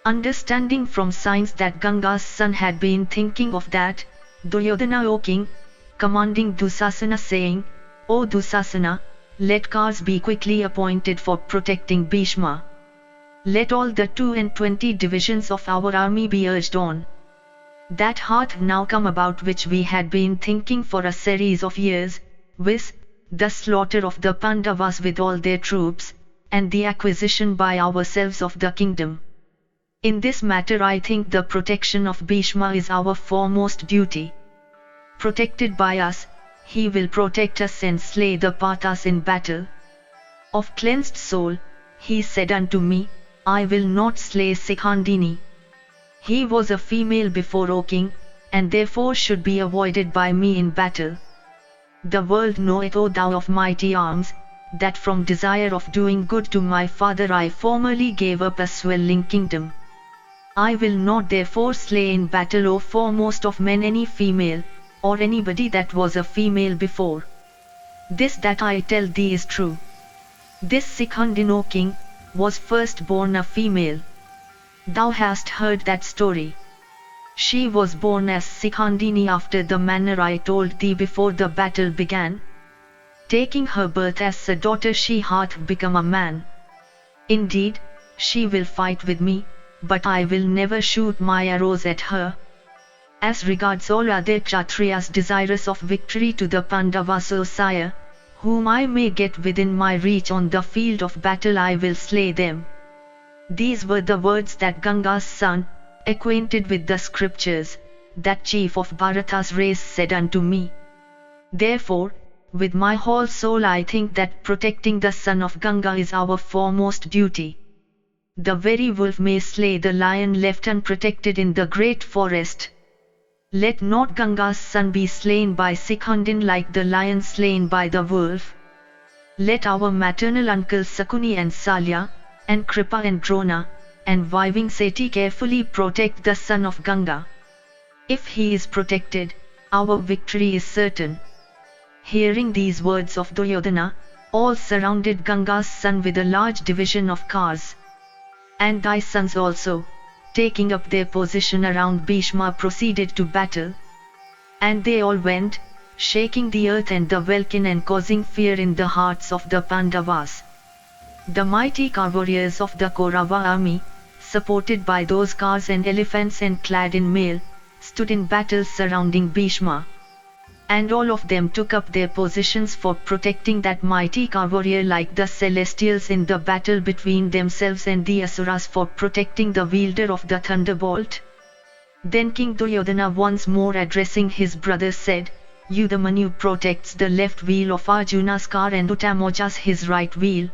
Understanding from signs that Ganga's son had been thinking of that, Duryodhana, O king, commanding Dusasana, saying, O Dusasana, let cars be quickly appointed for protecting Bhishma. Let all the 22 divisions of our army be urged on. That hath now come about which we had been thinking for a series of years, viz., the slaughter of the Pandavas with all their troops, and the acquisition by ourselves of the kingdom. In this matter I think the protection of Bhishma is our foremost duty. Protected by us, he will protect us and slay the Pathas in battle. Of cleansed soul, he said unto me, I will not slay Sikhandini. He was a female before, O king, and therefore should be avoided by me in battle. The world knoweth, O thou of mighty arms, that from desire of doing good to my father I formerly gave up a swelling kingdom. I will not therefore slay in battle, O foremost of men, any female, or anybody that was a female before. This that I tell thee is true. This Sikhandin, O king, was first born a female. Thou hast heard that story. She was born as Sikhandini after the manner I told thee before the battle began. Taking her birth as a daughter, she hath become a man. Indeed, she will fight with me, but I will never shoot my arrows at her. As regards all other Kshatriyas desirous of victory to the Pandavas, O sire, whom I may get within my reach on the field of battle, I will slay them. These were the words that Ganga's son, acquainted with the scriptures, that chief of Bharata's race, said unto me. Therefore, with my whole soul I think that protecting the son of Ganga is our foremost duty. The very wolf may slay the lion left unprotected in the great forest. Let not Ganga's son be slain by Sikhandin like the lion slain by the wolf. Let our maternal uncles Sakuni and Salya, and Kripa and Drona, and Viving Seti carefully protect the son of Ganga. If he is protected, our victory is certain. Hearing these words of Duryodhana, all surrounded Ganga's son with a large division of cars. And thy sons also, taking up their position around Bhishma, proceeded to battle. And they all went, shaking the earth and the welkin and causing fear in the hearts of the Pandavas. The mighty car warriors of the Kaurava army, supported by those cars and elephants and clad in mail, stood in battle surrounding Bhishma. And all of them took up their positions for protecting that mighty car warrior, like the celestials in the battle between themselves and the Asuras for protecting the wielder of the thunderbolt. Then King Duryodhana, once more addressing his brothers, said, Yudhamanyu protects the left wheel of Arjuna's car and Uttamojas his right wheel.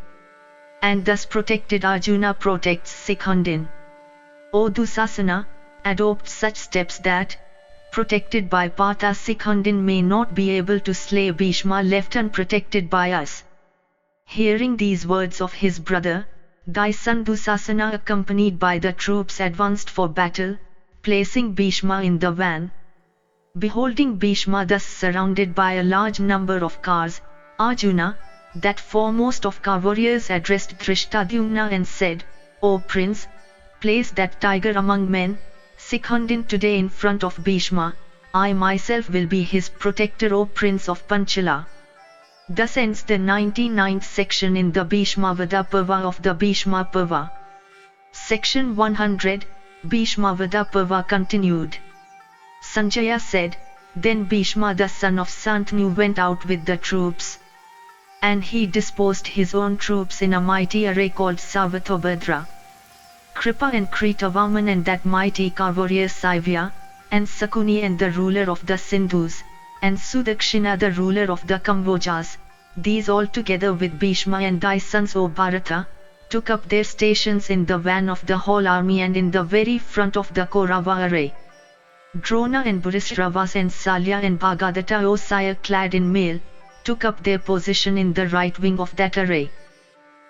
And thus protected Arjuna protects Sikhandin. O Dusasana, adopt such steps that, protected by Partha, Sikhandin may not be able to slay Bhishma left unprotected by us. Hearing these words of his brother, thy son Dusasana, accompanied by the troops, advanced for battle, placing Bhishma in the van. Beholding Bhishma thus surrounded by a large number of cars, Arjuna, that foremost of car warriors, addressed Drishtadyumna and said, O prince, place that tiger among men, Sikhandin today in front of Bhishma. I myself will be his protector, O prince of Panchala. Thus ends the 99th section in the Bhishmavada Parva of the Bhishma Parva. Section 100, Bhishmavada Parva continued. Sanjaya said, Then Bhishma the son of Santanu went out with the troops. And he disposed his own troops in a mighty array called Savatobhadra. Kripa and Kritavarman and that mighty car warrior Saivya, and Sakuni and the ruler of the Sindhus, and Sudakshina the ruler of the Kambojas, these all together with Bhishma and thy sons, O Bharata, took up their stations in the van of the whole army and in the very front of the Kaurava array. Drona and Bhurisravas and Salya and Bhagadatta, O sire, clad in mail, took up their position in the right wing of that array.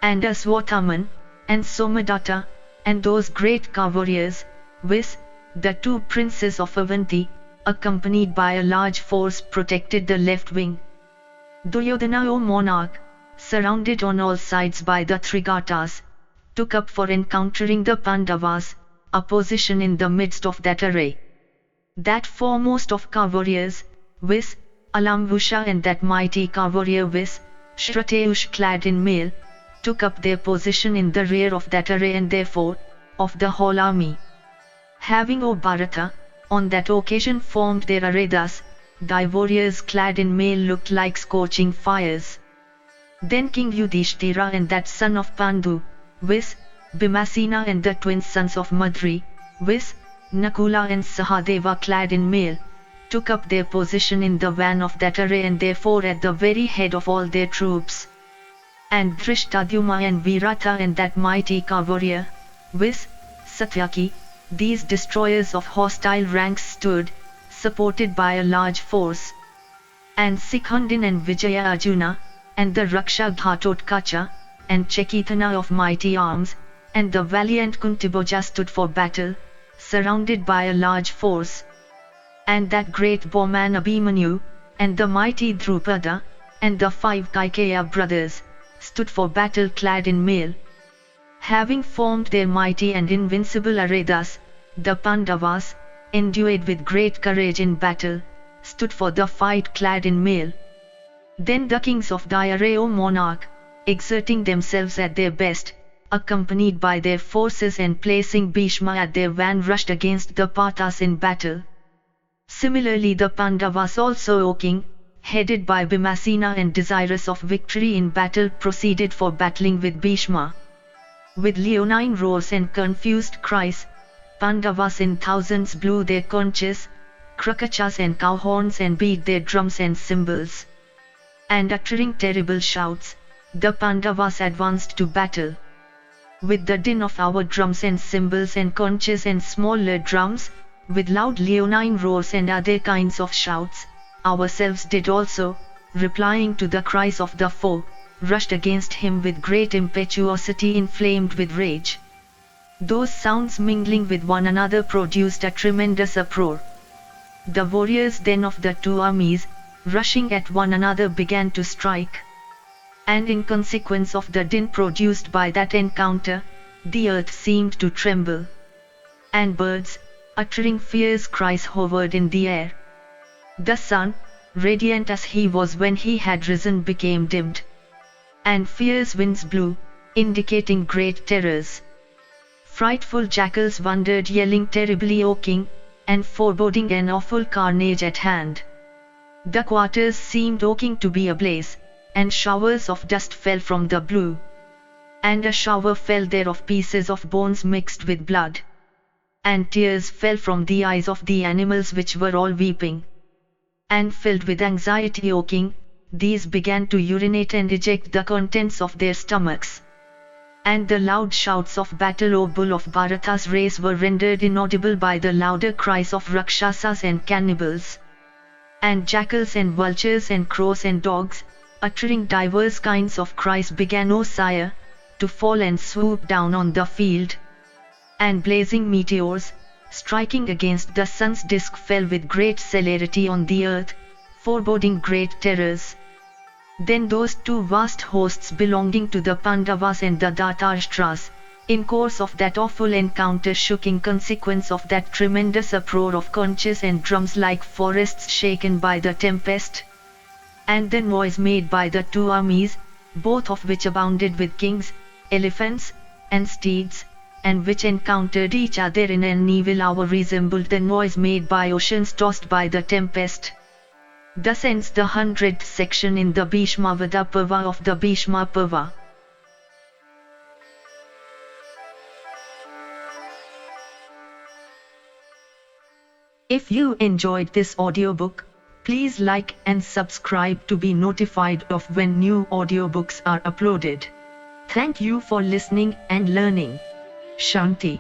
and Aswathaman, and Somadatta, and those great warriors, viz., the two princes of Avanti, accompanied by a large force, protected the left wing. Duryodhana, O monarch, surrounded on all sides by the Trigatas, took up for encountering the Pandavas, a position in the midst of that array. That foremost of warriors, viz., Alambusha, and that mighty warrior, viz., Shratayush, clad in mail, took up their position in the rear of that array, and therefore, of the whole army. Having, O Bharata, on that occasion formed their array thus, thy warriors clad in mail looked like scorching fires. Then King Yudhishthira and that son of Pandu, viz., Bhimasena, and the twin sons of Madri, viz., Nakula and Sahadeva, clad in mail, took up their position in the van of that array, and therefore at the very head of all their troops. And Dhrishtadyumna and Virata and that mighty warrior, viz., Satyaki, these destroyers of hostile ranks stood, supported by a large force. And Sikhandin and Vijaya Arjuna, and the Raksha Ghatotkacha, and Chekitana of mighty arms, and the valiant Kuntiboja stood for battle, surrounded by a large force. And that great bowman Abhimanyu, and the mighty Drupada, and the 5 Kaikeya brothers, stood for battle clad in mail. Having formed their mighty and invincible array thus, the Pandavas, endued with great courage in battle, stood for the fight clad in mail. Then the kings of thy array, O monarch, exerting themselves at their best, accompanied by their forces and placing Bhishma at their van, rushed against the Pathas in battle. Similarly the Pandavas also, O king, headed by Bhimasena and desirous of victory in battle, proceeded for battling with Bhishma. With leonine roars and confused cries, Pandavas in thousands blew their conches, krakachas and cow horns, and beat their drums and cymbals. And uttering terrible shouts, the Pandavas advanced to battle. With the din of our drums and cymbals and conches and smaller drums, with loud leonine roars and other kinds of shouts, ourselves did also, replying to the cries of the foe, rushed against him with great impetuosity, inflamed with rage. Those sounds mingling with one another produced a tremendous uproar. The warriors then of the two armies, rushing at one another, began to strike. And in consequence of the din produced by that encounter, the earth seemed to tremble. And birds, uttering fierce cries, hovered in the air. The sun, radiant as he was when he had risen, became dimmed. And fierce winds blew, indicating great terrors. Frightful jackals wandered, yelling terribly, O king, and foreboding an awful carnage at hand. The quarters seemed, O king, to be ablaze, and showers of dust fell from the blue. And a shower fell there of pieces of bones mixed with blood. And tears fell from the eyes of the animals, which were all weeping. And filled with anxiety, O king, these began to urinate and eject the contents of their stomachs. And the loud shouts of battle, O bull of Bharata's race, were rendered inaudible by the louder cries of Rakshasas and cannibals. And jackals and vultures and crows and dogs, uttering divers kinds of cries, began, O sire, to fall and swoop down on the field. And blazing meteors, striking against the sun's disk, fell with great celerity on the earth, foreboding great terrors. Then those two vast hosts belonging to the Pandavas and the Dhartashtra's, in course of that awful encounter, shook in consequence of that tremendous uproar of conches and drums, like forests shaken by the tempest. And the noise made by the two armies, both of which abounded with kings, elephants, and steeds, and which encountered each other in an evil hour, resembled the noise made by oceans tossed by the tempest. Thus ends the 100th section in the Bhishma Parva of the Bhishma Parva. If you enjoyed this audiobook, please like and subscribe to be notified of when new audiobooks are uploaded. Thank you for listening and learning. Shanti.